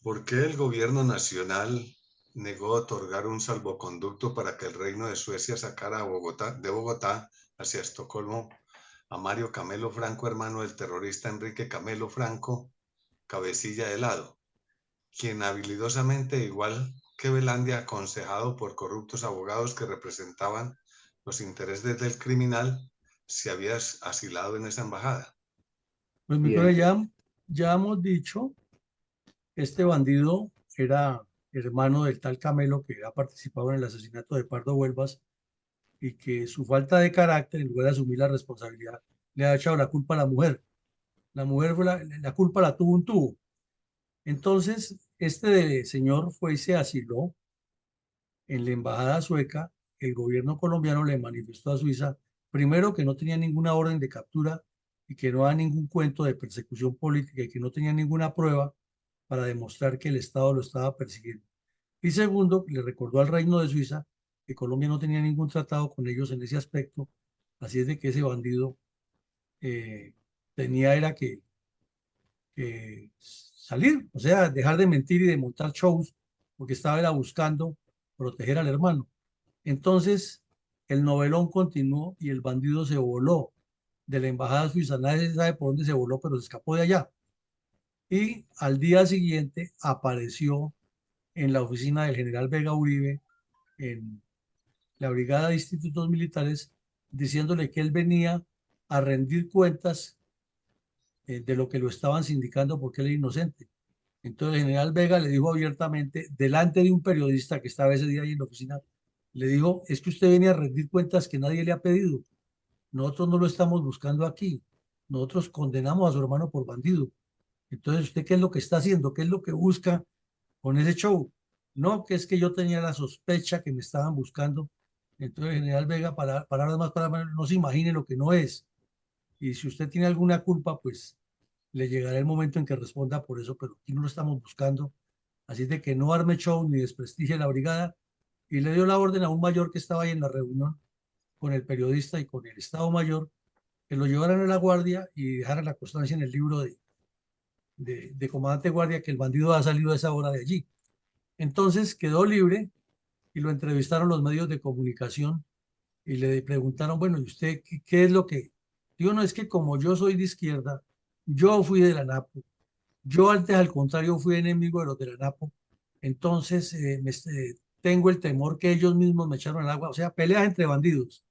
¿por qué el gobierno nacional negó otorgar un salvoconducto para que el Reino de Suecia sacara de Bogotá hacia Estocolmo a Mario Camelo Franco, hermano del terrorista Enrique Camelo Franco, cabecilla del ADO, quien habilidosamente, igual que Belandia, aconsejado por corruptos abogados que representaban los intereses del criminal, se había asilado en esa embajada?
Pues mi
Bien,
coronel, ya hemos dicho que este bandido era hermano del tal Camelo que ha participado en el asesinato de Pardo Huelvas y que su falta de carácter, en lugar de asumir la responsabilidad, le ha echado la culpa a la mujer. La mujer fue la culpa la tuvo un tubo. Entonces, Este señor fue y se asiló en la embajada sueca. El gobierno colombiano le manifestó a Suiza, primero, que no tenía ninguna orden de captura y que no había ningún cuento de persecución política y que no tenía ninguna prueba para demostrar que el Estado lo estaba persiguiendo. Y segundo, le recordó al Reino de Suiza que Colombia no tenía ningún tratado con ellos en ese aspecto, así es de que ese bandido tenía era que salir, o sea, dejar de mentir y de montar shows, porque estaba era buscando proteger al hermano. Entonces, el novelón continuó y el bandido se voló de la embajada suiza. Nadie sabe por dónde se voló, pero se escapó de allá. Y al día siguiente apareció en la oficina del general Vega Uribe, en la Brigada de Institutos Militares, diciéndole que él venía a rendir cuentas de lo que lo estaban sindicando porque él era inocente. Entonces el general Vega le dijo abiertamente, delante de un periodista que estaba ese día ahí en la oficina, le dijo, es que usted viene a rendir cuentas que nadie le ha pedido. Nosotros no lo estamos buscando aquí. Nosotros condenamos a su hermano por bandido. Entonces, ¿usted qué es lo que está haciendo? ¿Qué es lo que busca con ese show? No, que es que yo tenía la sospecha que me estaban buscando. Entonces, el general Vega, palabras más, palabras menos, no se imagine lo que no es. Y si usted tiene alguna culpa, pues le llegará el momento en que responda por eso, pero aquí no lo estamos buscando. Así de que no arme show ni desprestigie la brigada. Y le dio la orden a un mayor que estaba ahí en la reunión con el periodista y con el Estado Mayor, que lo llevaran a la guardia y dejaran la constancia en el libro de comandante guardia que el bandido ha salido a esa hora de allí. Entonces quedó libre y lo entrevistaron los medios de comunicación y le preguntaron, bueno, ¿y usted qué es lo que? Digo, no, es que como yo soy de izquierda, yo fui de la NAPO, yo antes al contrario fui enemigo de los de la NAPO, entonces tengo el temor que ellos mismos me echaron al agua, o sea, peleas entre bandidos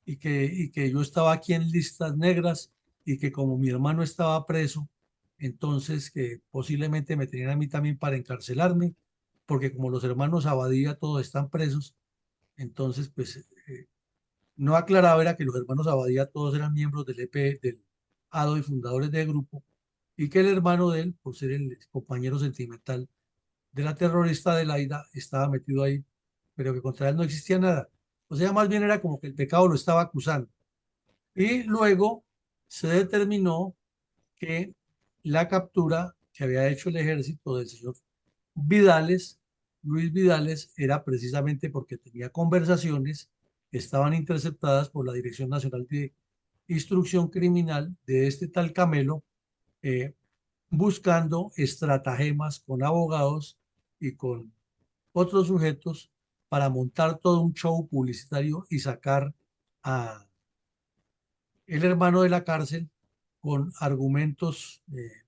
y que yo estaba aquí en listas negras y que como mi hermano estaba preso, entonces que posiblemente me tenían a mí también para encarcelarme, porque como los hermanos Abadía todos están presos, entonces pues no aclaraba era que los hermanos Abadía todos eran miembros del EP, del ADO y fundadores del grupo, y que el hermano de él, por ser el compañero sentimental de la terrorista Adelaida, estaba metido ahí, pero que contra él no existía nada. O sea, más bien era como que el pecado lo estaba acusando. Y luego se determinó que la captura que había hecho el ejército del señor Vidales, Luis Vidales, era precisamente porque tenía conversaciones que estaban interceptadas por la Dirección Nacional de Instrucción Criminal de este tal Camelo, eh, buscando estratagemas con abogados y con otros sujetos para montar todo un show publicitario y sacar a el hermano de la cárcel con argumentos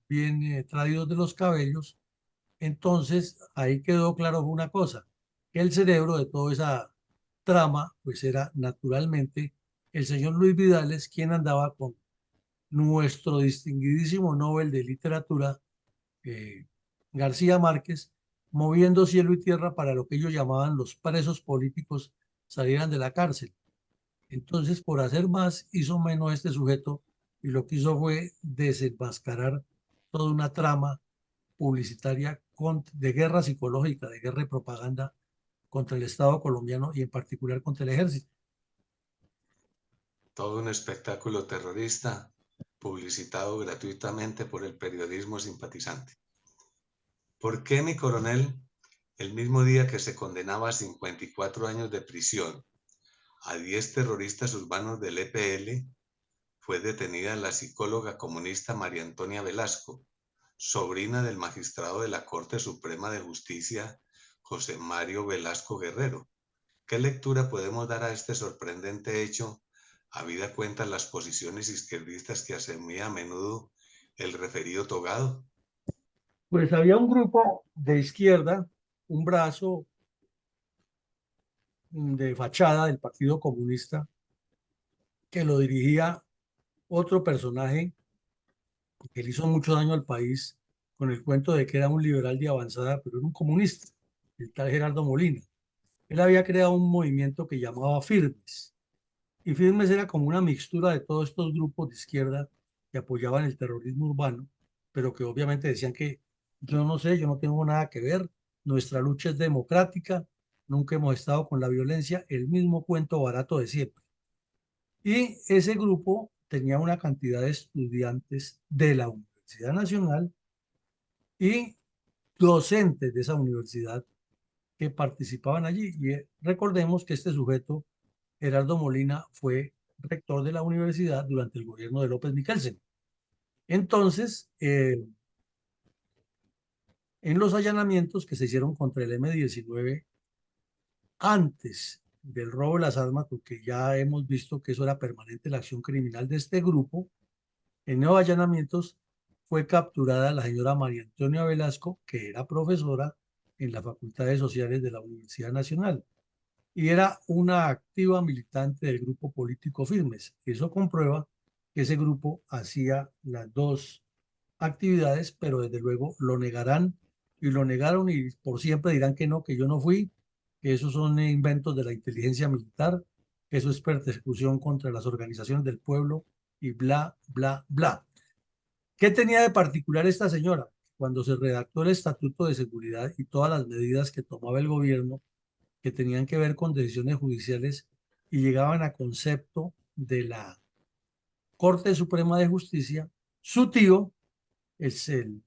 bien traídos de los cabellos. Entonces, ahí quedó claro una cosa, que el cerebro de toda esa trama, pues era naturalmente el señor Luis Vidales, quien andaba con nuestro distinguidísimo Nobel de Literatura, eh, García Márquez, moviendo cielo y tierra para lo que ellos llamaban los presos políticos salieran de la cárcel. Entonces, por hacer más, hizo menos este sujeto y lo que hizo fue desenmascarar toda una trama publicitaria de guerra psicológica, de guerra y propaganda contra el Estado colombiano y en particular contra el ejército.
Todo un espectáculo terrorista publicitado gratuitamente por el periodismo simpatizante. ¿Por qué, mi coronel, el mismo día que se condenaba a 54 años de prisión a 10 terroristas urbanos del EPL, fue detenida la psicóloga comunista María Antonia Velasco, sobrina del magistrado de la Corte Suprema de Justicia, José Mario Velasco Guerrero? ¿Qué lectura podemos dar a este sorprendente hecho, habida cuenta las posiciones izquierdistas que asumía a menudo el referido togado?
Pues había un grupo de izquierda, un brazo de fachada del Partido Comunista, que lo dirigía otro personaje que le hizo mucho daño al país con el cuento de que era un liberal de avanzada, pero era un comunista, el tal Gerardo Molina. Él había creado un movimiento que llamaba Firmes, y Firmes era como una mixtura de todos estos grupos de izquierda que apoyaban el terrorismo urbano, pero que obviamente decían que Yo no sé, yo no tengo nada que ver. Nuestra lucha es democrática, nunca hemos estado con la violencia, el mismo cuento barato de siempre. Y ese grupo tenía una cantidad de estudiantes de la Universidad Nacional y docentes de esa universidad que participaban allí. Y recordemos que este sujeto, Gerardo Molina, fue rector de la universidad durante el gobierno de López Michelsen. Entonces, en los allanamientos que se hicieron contra el M-19 antes del robo de las armas, porque ya hemos visto que eso era permanente la acción criminal de este grupo, en los allanamientos fue capturada la señora María Antonia Velasco, que era profesora en las Facultades Sociales de la Universidad Nacional y era una activa militante del grupo político Firmes. Eso comprueba que ese grupo hacía las dos actividades, pero desde luego lo negarán y lo negaron y por siempre dirán que no, que yo no fui, que esos son inventos de la inteligencia militar, que eso es persecución contra las organizaciones del pueblo y bla, bla, bla. ¿Qué tenía de particular esta señora? Cuando se redactó el Estatuto de Seguridad y todas las medidas que tomaba el gobierno que tenían que ver con decisiones judiciales y llegaban a concepto de la Corte Suprema de Justicia, su tío es el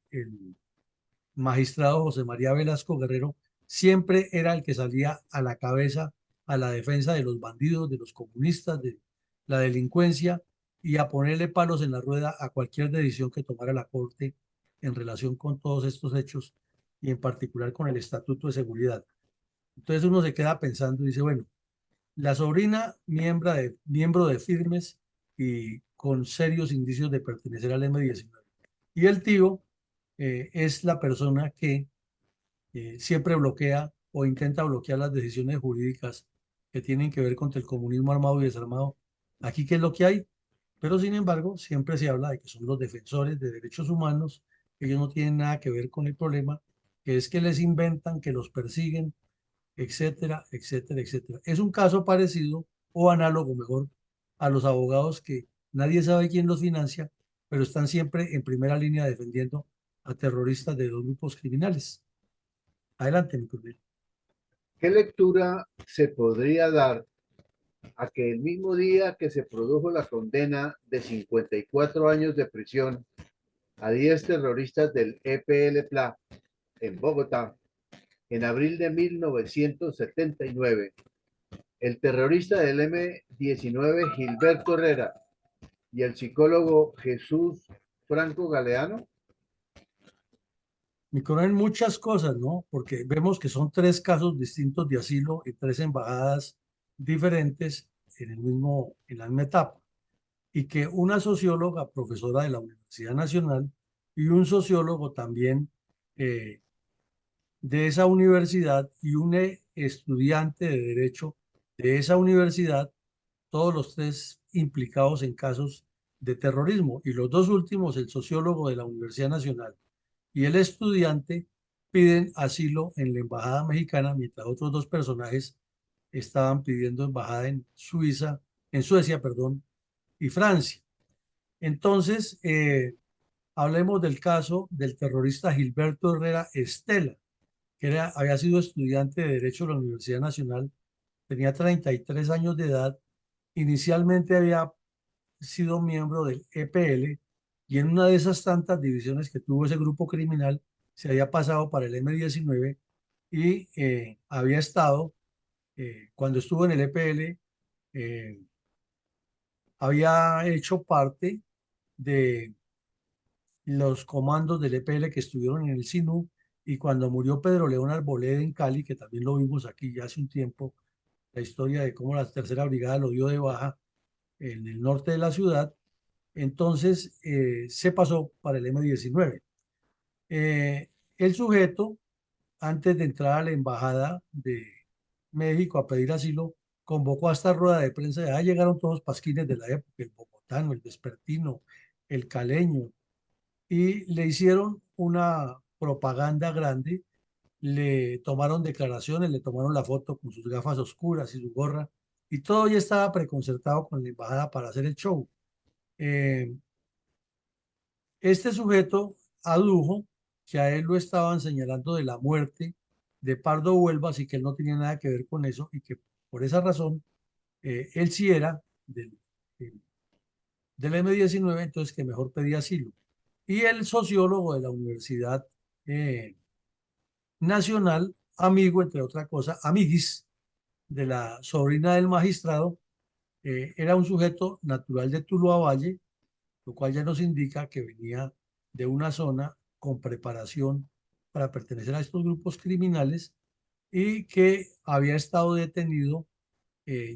magistrado José María Velasco Guerrero, siempre era el que salía a la cabeza a la defensa de los bandidos, de los comunistas, de la delincuencia y a ponerle palos en la rueda a cualquier decisión que tomara la Corte en relación con todos estos hechos y en particular con el Estatuto de Seguridad. Entonces uno se queda pensando y dice, bueno, la sobrina miembro de Firmes y con serios indicios de pertenecer al M-19. Y el tío es la persona que siempre bloquea o intenta bloquear las decisiones jurídicas que tienen que ver contra el comunismo armado y desarmado. Aquí, ¿qué es lo que hay? Pero sin embargo, siempre se habla de que son los defensores de derechos humanos, que ellos no tienen nada que ver con el problema, que es que les inventan, que los persiguen, etcétera, etcétera, etcétera. Es un caso parecido o análogo, mejor, a los abogados que nadie sabe quién los financia, pero están siempre en primera línea defendiendo a terroristas de los grupos criminales. Adelante, mi coronel.
¿Qué lectura se podría dar a que el mismo día que se produjo la condena de 54 años de prisión a 10 terroristas del EPL-PLA en Bogotá, en abril de 1979, el terrorista del M-19 Gilberto Herrera y el psicólogo Jesús Franco Galeano?
Mi coronel, muchas cosas, ¿no? Porque vemos que son tres casos distintos de asilo y tres embajadas diferentes en la misma etapa. Y que una socióloga, profesora de la Universidad Nacional, y un sociólogo también eh, de esa universidad y un estudiante de derecho de esa universidad, todos los tres implicados en casos de terrorismo. Y los dos últimos, el sociólogo de la Universidad Nacional y el estudiante, piden asilo en la Embajada Mexicana, mientras otros dos personajes estaban pidiendo embajada en Suiza, en Suecia, perdón, y Francia. Entonces, hablemos del caso del terrorista Gilberto Herrera Estela, que había sido estudiante de Derecho de la Universidad Nacional, tenía 33 años de edad, inicialmente había sido miembro del EPL y en una de esas tantas divisiones que tuvo ese grupo criminal se había pasado para el M-19 y había estado, cuando estuvo en el EPL, eh, había hecho parte de los comandos del EPL que estuvieron en el SINU y cuando murió Pedro León Arboleda en Cali, que también lo vimos aquí ya hace un tiempo, la historia de cómo la tercera brigada lo dio de baja en el norte de la ciudad, entonces se pasó para el M-19. El sujeto, antes de entrar a la embajada de México a pedir asilo, convocó a esta rueda de prensa, ya llegaron todos los pasquines de la época, el bogotano, el vespertino, el caleño, y le hicieron una propaganda grande, le tomaron declaraciones, le tomaron la foto con sus gafas oscuras y su gorra, y todo ya estaba preconcertado con la embajada para hacer el show. Eh, este sujeto adujo, que a él lo estaban señalando de la muerte de Pardo Huelvas y que él no tenía nada que ver con eso y que por esa razón él sí era del M-19, entonces que mejor pedía asilo. Y el sociólogo de la Universidad Nacional, amigo, entre otras cosas, amiguis, de la sobrina del magistrado, era un sujeto natural de Tuluá Valle, lo cual ya nos indica que venía de una zona con preparación para pertenecer a estos grupos criminales y que había estado detenido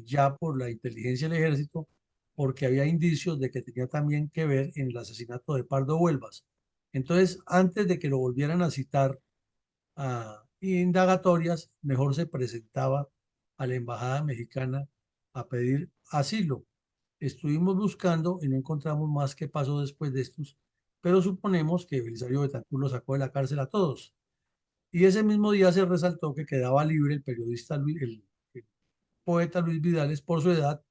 ya por la inteligencia del ejército porque había indicios de que tenía también que ver en el asesinato de Pardo Huelvas. Entonces, antes de que lo volvieran a citar a indagatorias, mejor se presentaba a la embajada mexicana a pedir asilo. Estuvimos buscando y no encontramos más qué pasó después de estos, pero suponemos que Belisario Betancur lo sacó de la cárcel a todos. Y ese mismo día se resaltó que quedaba libre el periodista, el poeta Luis Vidales por su edad,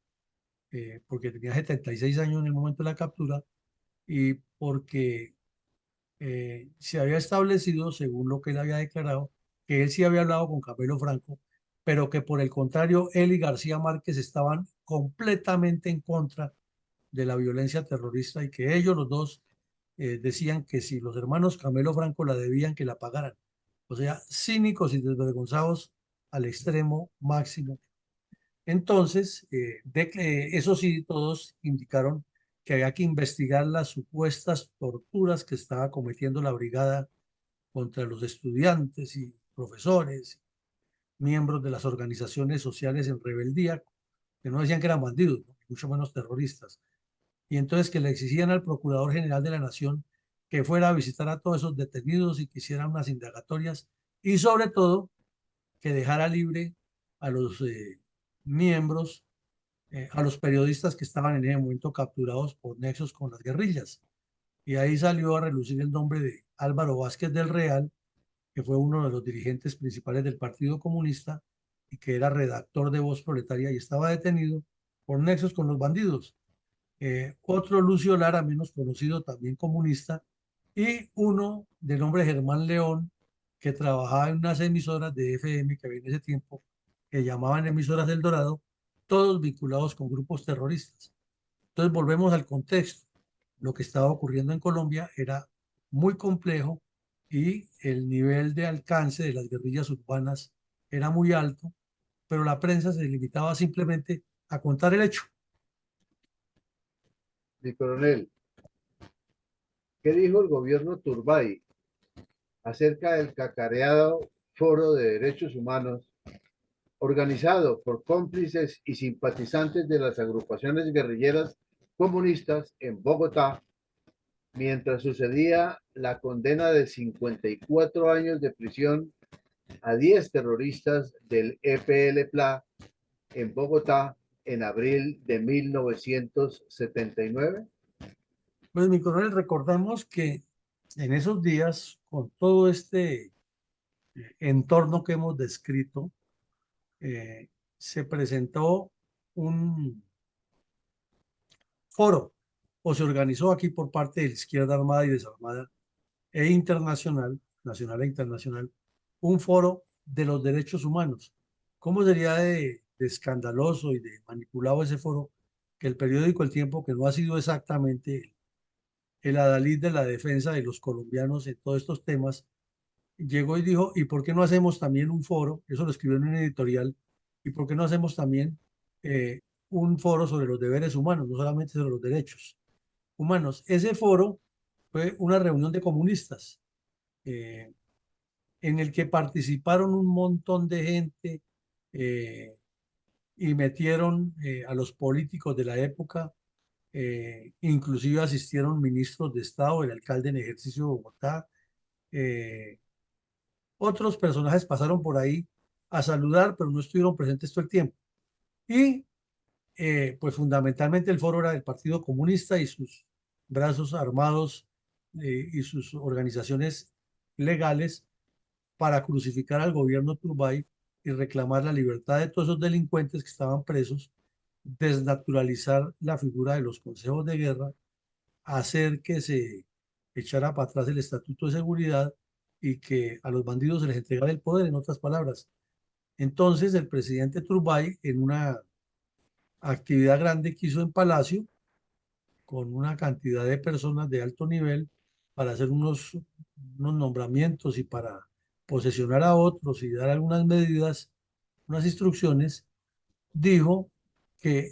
porque tenía 76 años en el momento de la captura y porque se había establecido, según lo que él había declarado, que él sí había hablado con Camilo Franco, pero que por el contrario, él y García Márquez estaban completamente en contra de la violencia terrorista y que ellos los dos decían que si los hermanos Camelo Franco la debían, que la pagaran. O sea, cínicos y desvergonzados al extremo máximo. Entonces, eso sí, todos indicaron que había que investigar las supuestas torturas que estaba cometiendo la brigada contra los estudiantes y profesores, miembros de las organizaciones sociales en rebeldía, que no decían que eran bandidos, ¿no? Mucho menos terroristas. Y entonces que le exigían al Procurador General de la Nación que fuera a visitar a todos esos detenidos y que hiciera unas indagatorias y sobre todo que dejara libre a los miembros, a los periodistas que estaban en ese momento capturados por nexos con las guerrillas. Y ahí salió a relucir el nombre de Álvaro Vázquez del Real, que fue uno de los dirigentes principales del Partido Comunista y que era redactor de Voz Proletaria y estaba detenido por nexos con los bandidos. Otro Lucio Lara, menos conocido, también comunista, y uno de nombre Germán León, que trabajaba en unas emisoras de FM que había en ese tiempo, que llamaban emisoras del Dorado, todos vinculados con grupos terroristas. Entonces volvemos al contexto. Lo que estaba ocurriendo en Colombia era muy complejo y el nivel de alcance de las guerrillas urbanas era muy alto, pero la prensa se limitaba simplemente a contar el hecho.
Mi coronel, ¿qué dijo el gobierno Turbay acerca del cacareado Foro de Derechos Humanos organizado por cómplices y simpatizantes de las agrupaciones guerrilleras comunistas en Bogotá, mientras sucedía la condena de 54 años de prisión a 10 terroristas del EPL-PLA en Bogotá en abril de 1979?
Pues mi coronel, recordemos que en esos días, con todo este entorno que hemos descrito, se presentó un foro o se organizó aquí por parte de la izquierda armada y desarmada e internacional, nacional e internacional, un foro de los derechos humanos. ¿Cómo sería de escandaloso y de manipulado ese foro que el periódico El Tiempo, que no ha sido exactamente el adalid de la defensa de los colombianos en todos estos temas, llegó y dijo, ¿y por qué no hacemos también un foro? Eso lo escribió en un editorial. ¿Y por qué no hacemos también un foro sobre los deberes humanos, no solamente sobre los derechos humanos? Ese foro fue una reunión de comunistas eh, en el que participaron un montón de gente eh, y metieron a los políticos de la época, inclusive asistieron ministros de Estado, el alcalde en ejercicio de Bogotá, eh, otros personajes pasaron por ahí a saludar, pero no estuvieron presentes todo el tiempo. Y pues fundamentalmente el foro era del Partido Comunista y sus brazos armados y sus organizaciones legales para crucificar al gobierno Turbay y reclamar la libertad de todos esos delincuentes que estaban presos, desnaturalizar la figura de los consejos de guerra, hacer que se echara para atrás el Estatuto de Seguridad y que a los bandidos se les entregara el poder, en otras palabras. Entonces, el presidente Turbay, en una actividad grande que hizo en Palacio, con una cantidad de personas de alto nivel, para hacer unos nombramientos y para posesionar a otros y dar algunas medidas, unas instrucciones, dijo que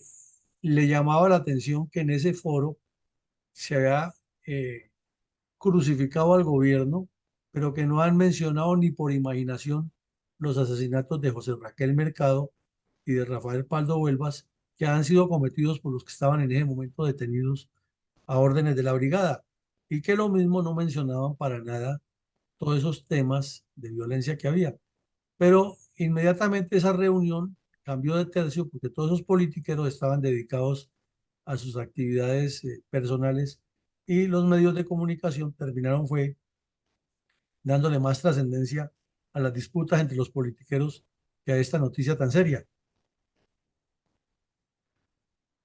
le llamaba la atención que en ese foro se había crucificado al gobierno, pero que no han mencionado ni por imaginación los asesinatos de José Raquel Mercado y de Rafael Paldo Huelvas, que han sido cometidos por los que estaban en ese momento detenidos a órdenes de la brigada, y que lo mismo no mencionaban para nada todos esos temas de violencia que había. Pero inmediatamente esa reunión cambió de tercio porque todos esos politiqueros estaban dedicados a sus actividades personales y los medios de comunicación terminaron fue dándole más trascendencia a las disputas entre los politiqueros que a esta noticia tan seria.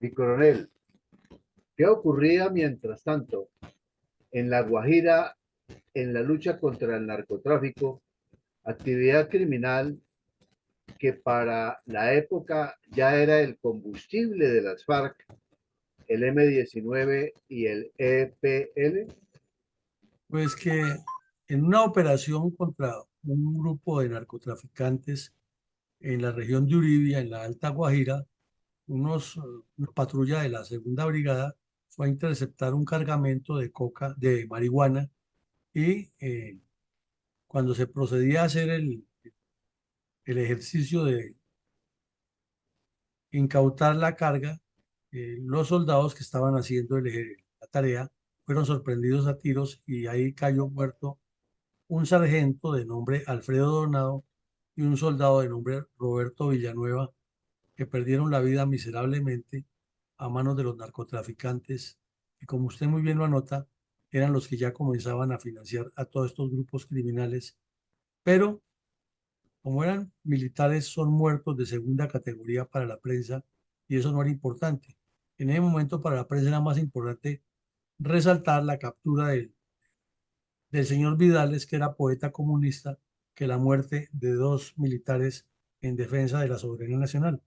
Mi coronel, ¿qué ocurría mientras tanto en La Guajira en la lucha contra el narcotráfico, actividad criminal que para la época ya era el combustible de las FARC, el M-19 y el EPL?
Pues que en una operación contra un grupo de narcotraficantes en la región de Uribia, en la Alta Guajira, una patrulla de la segunda brigada fue a interceptar un cargamento de coca, de marihuana, y cuando se procedía a hacer el ejercicio de incautar la carga, los soldados que estaban haciendo la tarea fueron sorprendidos a tiros y ahí cayó muerto un sargento de nombre Alfredo Donado y un soldado de nombre Roberto Villanueva, que perdieron la vida miserablemente a manos de los narcotraficantes, que como usted muy bien lo anota, eran los que ya comenzaban a financiar a todos estos grupos criminales, pero como eran militares, son muertos de segunda categoría para la prensa y eso no era importante. En ese momento para la prensa era más importante resaltar la captura del señor Vidales, que era poeta comunista, que la muerte de dos militares en defensa de la soberanía nacional.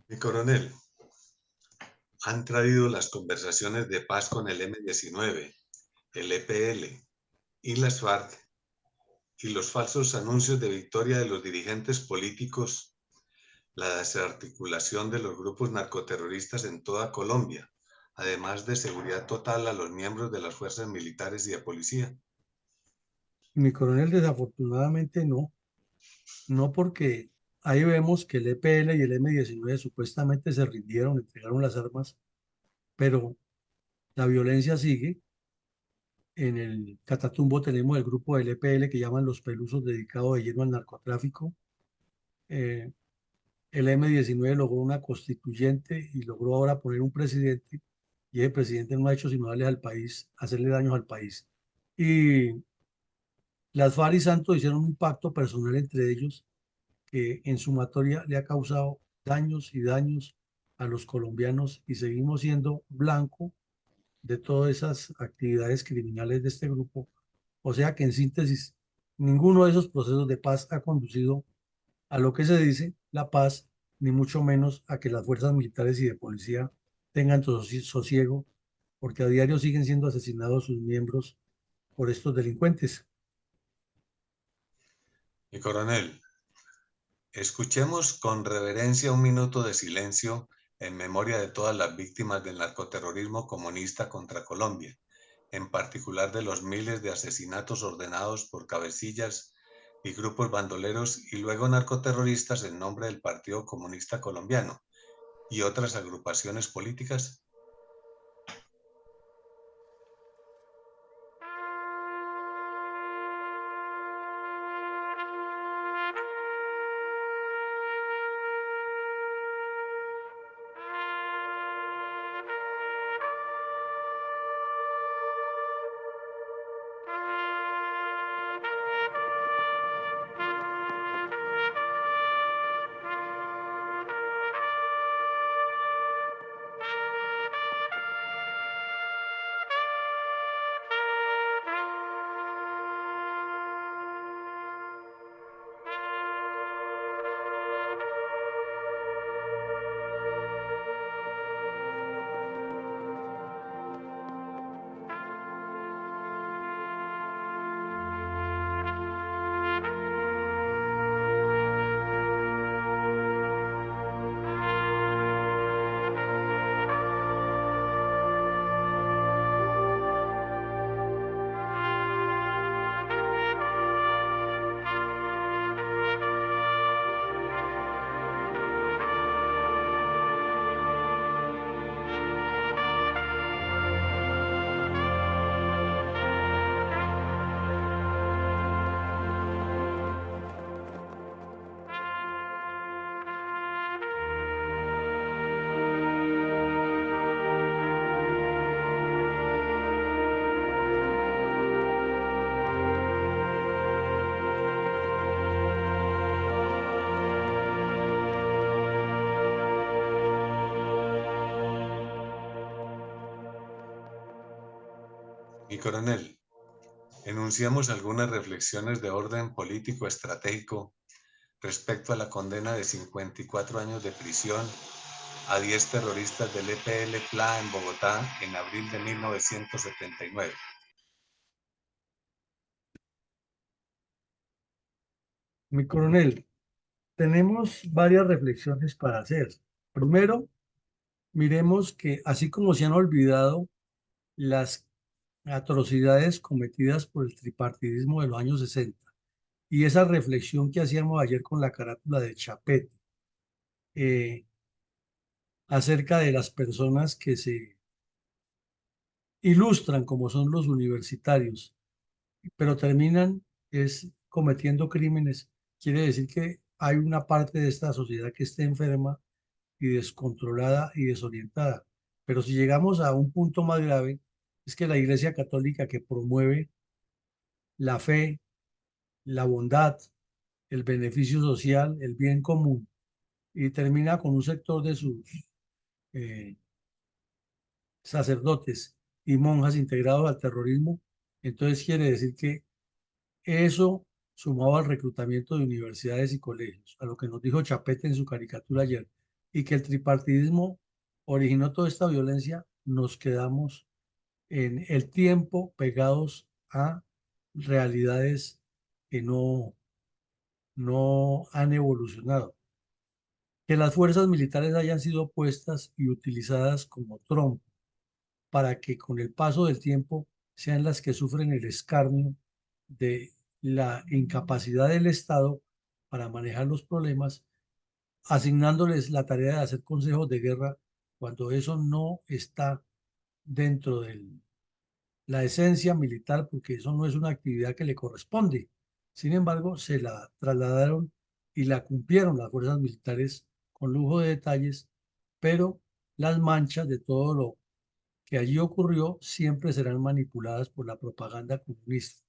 Mi coronel, han traído las conversaciones de paz con el M-19, el EPL y las FARC y los falsos anuncios de victoria de los dirigentes políticos, la desarticulación de los grupos narcoterroristas en toda Colombia, además de seguridad total a los miembros de las fuerzas militares y de policía.
Mi coronel, desafortunadamente no, no porque ahí vemos que el EPL y el M-19 supuestamente se rindieron, entregaron las armas, pero la violencia sigue. En el Catatumbo tenemos el grupo del EPL que llaman los Pelusos, dedicado de lleno al narcotráfico. Eh, el M-19 logró una constituyente y logró ahora poner un presidente, y el presidente no ha hecho sino darle al país, hacerle daños al país. Y las FARC y Santos hicieron un pacto personal entre ellos que en sumatoria le ha causado daños y daños a los colombianos y seguimos siendo blanco de todas esas actividades criminales de este grupo. O sea que en síntesis, ninguno de esos procesos de paz ha conducido a lo que se dice la paz, ni mucho menos a que las fuerzas militares y de policía tengan sosiego, porque a diario siguen siendo asesinados sus miembros por estos delincuentes.
Mi coronel, escuchemos con reverencia un minuto de silencio en memoria de todas las víctimas del narcoterrorismo comunista contra Colombia, en particular de los miles de asesinatos ordenados por cabecillas y grupos bandoleros y luego narcoterroristas en nombre del Partido Comunista Colombiano y otras agrupaciones políticas. Mi coronel, enunciamos algunas reflexiones de orden político estratégico respecto a la condena de 54 años de prisión a 10 terroristas del EPL-PLA en Bogotá en abril de 1979.
Mi coronel, tenemos varias reflexiones para hacer. Primero, miremos que así como se han olvidado las atrocidades cometidas por el tripartidismo de los años 60 y esa reflexión que hacíamos ayer con la carátula de Chapete eh, acerca de las personas que se ilustran como son los universitarios, pero terminan es cometiendo crímenes, quiere decir que hay una parte de esta sociedad que está enferma y descontrolada y desorientada. Pero si llegamos a un punto más grave, es que la Iglesia Católica, que promueve la fe, la bondad, el beneficio social, el bien común, y termina con un sector de sus eh, sacerdotes y monjas integrados al terrorismo, entonces quiere decir que eso, sumado al reclutamiento de universidades y colegios, a lo que nos dijo Chapete en su caricatura ayer, y que el tripartidismo originó toda esta violencia, nos quedamos en el tiempo pegados a realidades que no han evolucionado. Que las fuerzas militares hayan sido puestas y utilizadas como trompo para que con el paso del tiempo sean las que sufren el escarnio de la incapacidad del Estado para manejar los problemas, asignándoles la tarea de hacer consejos de guerra cuando eso no está dentro de la esencia militar, porque eso no es una actividad que le corresponde. Sin embargo, se la trasladaron y la cumplieron las fuerzas militares con lujo de detalles, pero las manchas de todo lo que allí ocurrió siempre serán manipuladas por la propaganda comunista.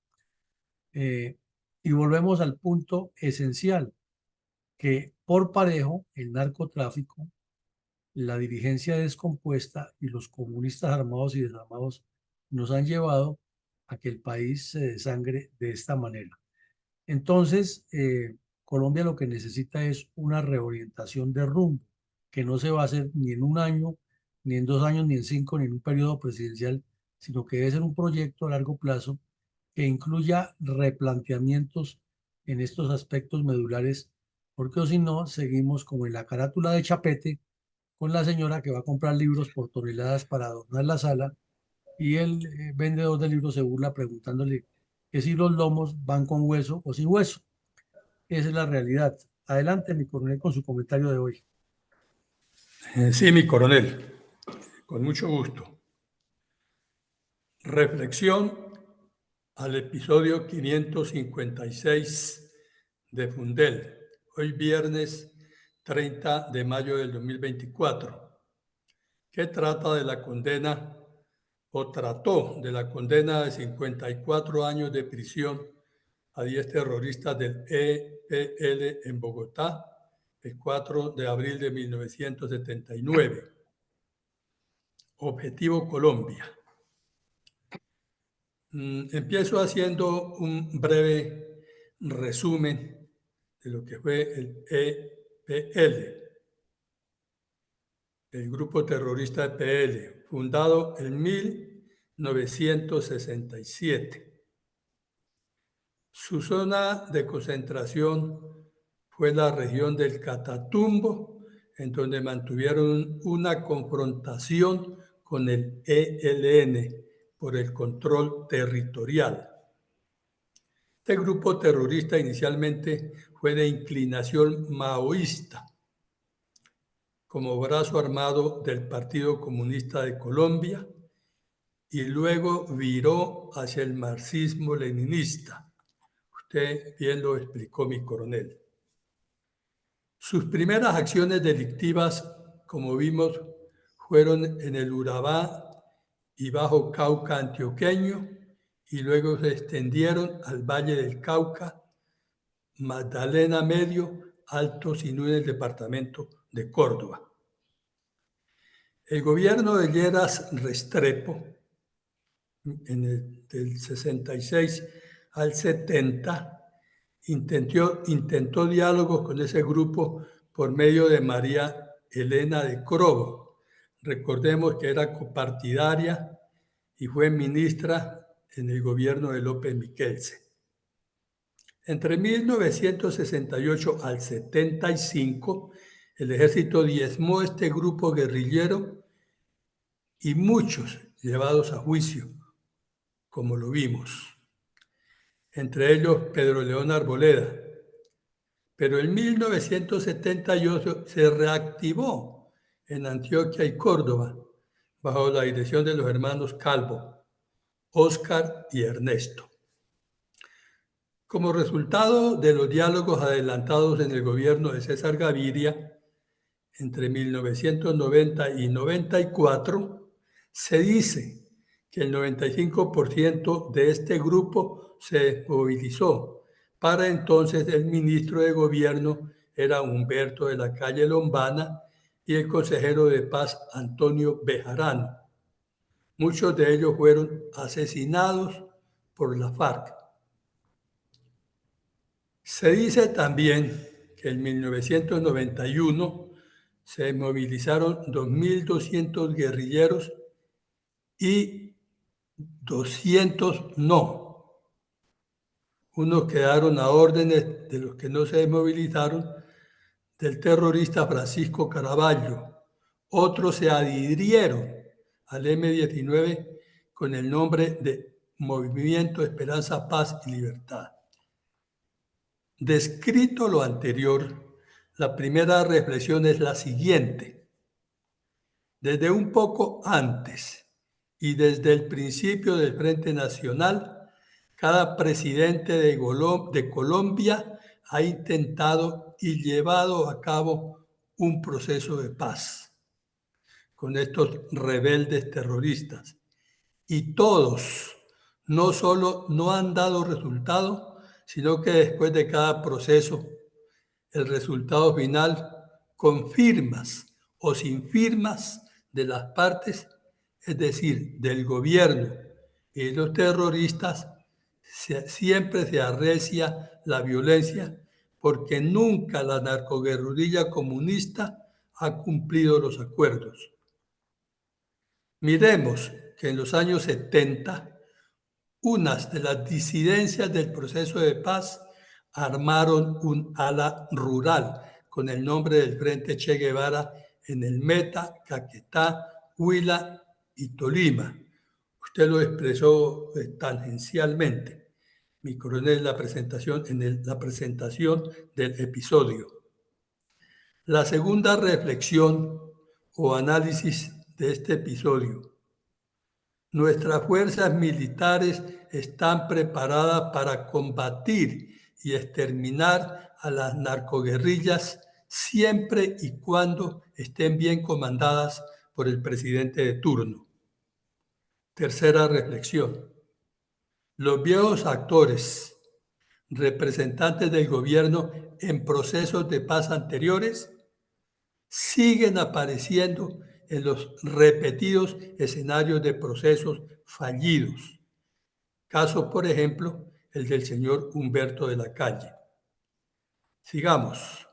Eh, y volvemos al punto esencial, que por parejo el narcotráfico, la dirigencia descompuesta y los comunistas armados y desarmados nos han llevado a que el país se desangre de esta manera. Entonces, Colombia lo que necesita es una reorientación de rumbo, que no se va a hacer ni en un año, ni en 2 años, ni en 5, ni en un periodo presidencial, sino que debe ser un proyecto a largo plazo que incluya replanteamientos en estos aspectos medulares, porque o si no, seguimos como en la carátula de Chapete, con la señora que va a comprar libros por toneladas para adornar la sala y el vendedor de libros se burla preguntándole que si los lomos van con hueso o sin hueso. Esa es la realidad. Adelante, mi coronel, con su comentario de hoy.
Sí, mi coronel, con mucho gusto. Reflexión al episodio 556 de Fundel, hoy viernes 30 de mayo del 2024, que trata de la condena o trató de la condena de 54 años de prisión a 10 terroristas del EPL en Bogotá el 4 de abril de 1979. Objetivo Colombia. Empiezo haciendo un breve resumen de lo que fue el EPL, el grupo terrorista EPL, fundado en 1967. Su zona de concentración fue la región del Catatumbo, en donde mantuvieron una confrontación con el ELN por el control territorial. Este grupo terrorista inicialmente fue de inclinación maoísta, como brazo armado del Partido Comunista de Colombia, y luego viró hacia el marxismo-leninista. Usted bien lo explicó, mi coronel. Sus primeras acciones delictivas, como vimos, fueron en el Urabá y Bajo Cauca antioqueño, y luego se extendieron al Valle del Cauca, Magdalena Medio, Alto Sinú en el departamento de Córdoba. El gobierno de Lleras Restrepo del 66 al 70, intentó diálogos con ese grupo por medio de María Elena de Crobo. Recordemos que era copartidaria y fue ministra en el gobierno de López Miquelsen. Entre 1968 al 75, el ejército diezmó este grupo guerrillero y muchos llevados a juicio, como lo vimos. Entre ellos Pedro León Arboleda. Pero en 1978 se reactivó en Antioquia y Córdoba, bajo la dirección de los hermanos Calvo, Óscar y Ernesto. Como resultado de los diálogos adelantados en el gobierno de César Gaviria, entre 1990 y 94, se dice que el 95% de este grupo se movilizó. Para entonces el ministro de gobierno era Humberto de la Calle Lombana y el consejero de paz Antonio Bejarano. Muchos de ellos fueron asesinados por la FARC. Se dice también que en 1991 se movilizaron 2.200 guerrilleros y 200 no. Unos quedaron a órdenes de los que no se movilizaron del terrorista Francisco Caraballo. Otros se adhirieron al M-19 con el nombre de Movimiento Esperanza, Paz y Libertad. Descrito lo anterior, la primera reflexión es la siguiente. Desde un poco antes y desde el principio del Frente Nacional, cada presidente de Colombia ha intentado y llevado a cabo un proceso de paz con estos rebeldes terroristas. Y todos no solo no han dado resultado, sino que después de cada proceso, el resultado final, con firmas o sin firmas de las partes, es decir, del gobierno y de los terroristas, siempre se arrecia la violencia porque nunca la narcoguerrilla comunista ha cumplido los acuerdos. Miremos que en los años 70, unas de las disidencias del proceso de paz armaron un ala rural con el nombre del Frente Che Guevara en el Meta, Caquetá, Huila y Tolima. Usted lo expresó tangencialmente, mi coronel, en la presentación del episodio. La segunda reflexión o análisis de este episodio. Nuestras fuerzas militares están preparadas para combatir y exterminar a las narcoguerrillas siempre y cuando estén bien comandadas por el presidente de turno. Tercera reflexión. Los viejos actores, representantes del gobierno en procesos de paz anteriores, siguen apareciendo en los repetidos escenarios de procesos fallidos. Caso, por ejemplo, el del señor Humberto de la Calle. Sigamos.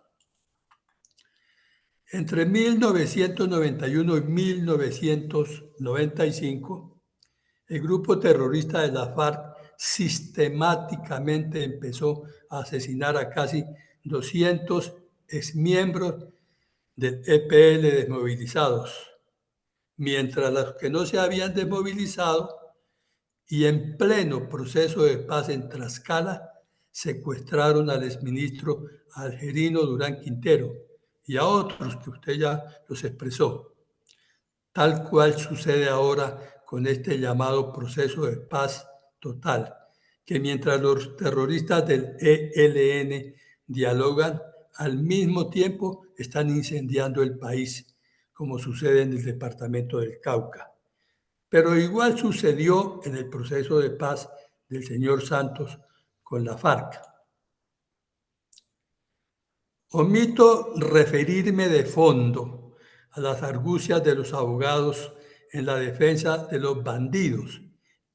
Entre 1991 y 1995, el grupo terrorista de la FARC sistemáticamente empezó a asesinar a casi 200 exmiembros del EPL desmovilizados, mientras los que no se habían desmovilizado y en pleno proceso de paz en Tlaxcala secuestraron al exministro Algerino Durán Quintero y a otros que usted ya los expresó, tal cual sucede ahora con este llamado proceso de paz total, que mientras los terroristas del ELN dialogan, al mismo tiempo están incendiando el país, como sucede en el departamento del Cauca. Pero igual sucedió en el proceso de paz del señor Santos con la FARC. Omito referirme de fondo a las argucias de los abogados en la defensa de los bandidos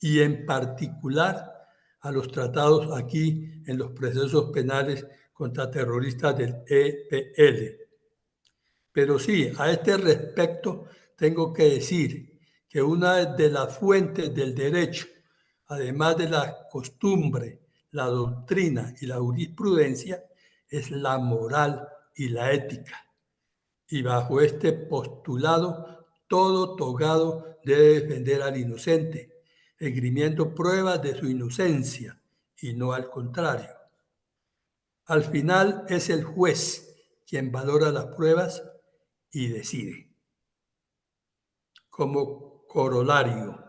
y en particular a los tratados aquí en los procesos penales contra terroristas del EPL. Pero sí, a este respecto tengo que decir que una de las fuentes del derecho, además de la costumbre, la doctrina y la jurisprudencia, es la moral y la ética. Y bajo este postulado, todo togado debe defender al inocente, esgrimiendo pruebas de su inocencia y no al contrario. Al final es el juez quien valora las pruebas y decide. Como corolario,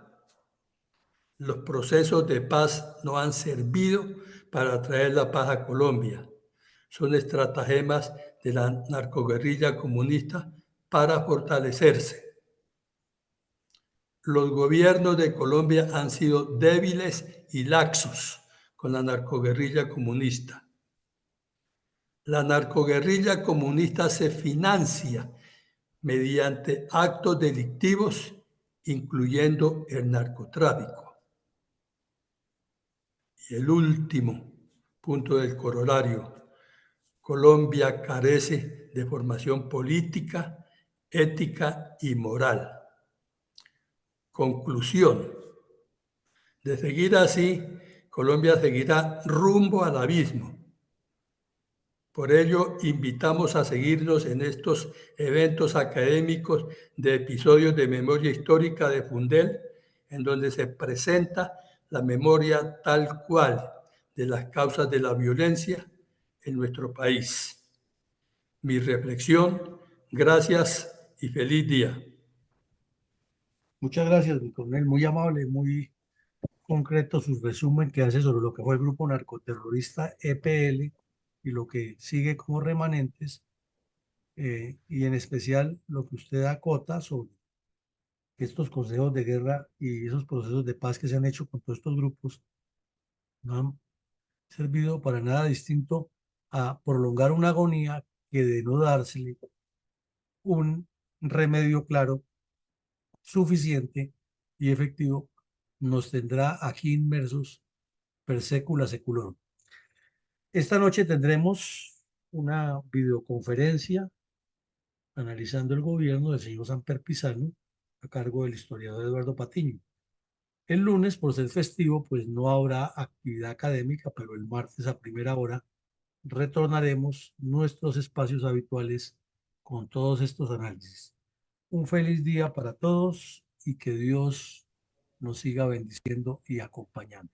los procesos de paz no han servido para traer la paz a Colombia. Son estratagemas de la narcoguerrilla comunista para fortalecerse. Los gobiernos de Colombia han sido débiles y laxos con la narcoguerrilla comunista. La narcoguerrilla comunista se financia mediante actos delictivos, incluyendo el narcotráfico. Y el último punto del corolario: Colombia carece de formación política, ética y moral. Conclusión: de seguir así, Colombia seguirá rumbo al abismo. Por ello, invitamos a seguirnos en estos eventos académicos de episodios de memoria histórica de Fundel, en donde se presenta la memoria tal cual de las causas de la violencia en nuestro país. Mi reflexión, gracias y feliz día.
Muchas gracias, mi coronel. Muy amable, muy concreto su resumen que hace sobre lo que fue el grupo narcoterrorista EPL y lo que sigue como remanentes, y en especial lo que usted acota sobre estos consejos de guerra y esos procesos de paz que se han hecho con todos estos grupos no han servido para nada distinto a prolongar una agonía que, de no dársele un remedio claro, suficiente y efectivo, nos tendrá aquí inmersos per secula seculorum. Esta noche tendremos una videoconferencia analizando el gobierno del señor Samper Pizano a cargo del historiador Eduardo Patiño. El lunes, por ser festivo, pues no habrá actividad académica, pero el martes a primera hora retornaremos nuestros espacios habituales con todos estos análisis. Un feliz día para todos y que Dios nos siga bendiciendo y acompañando.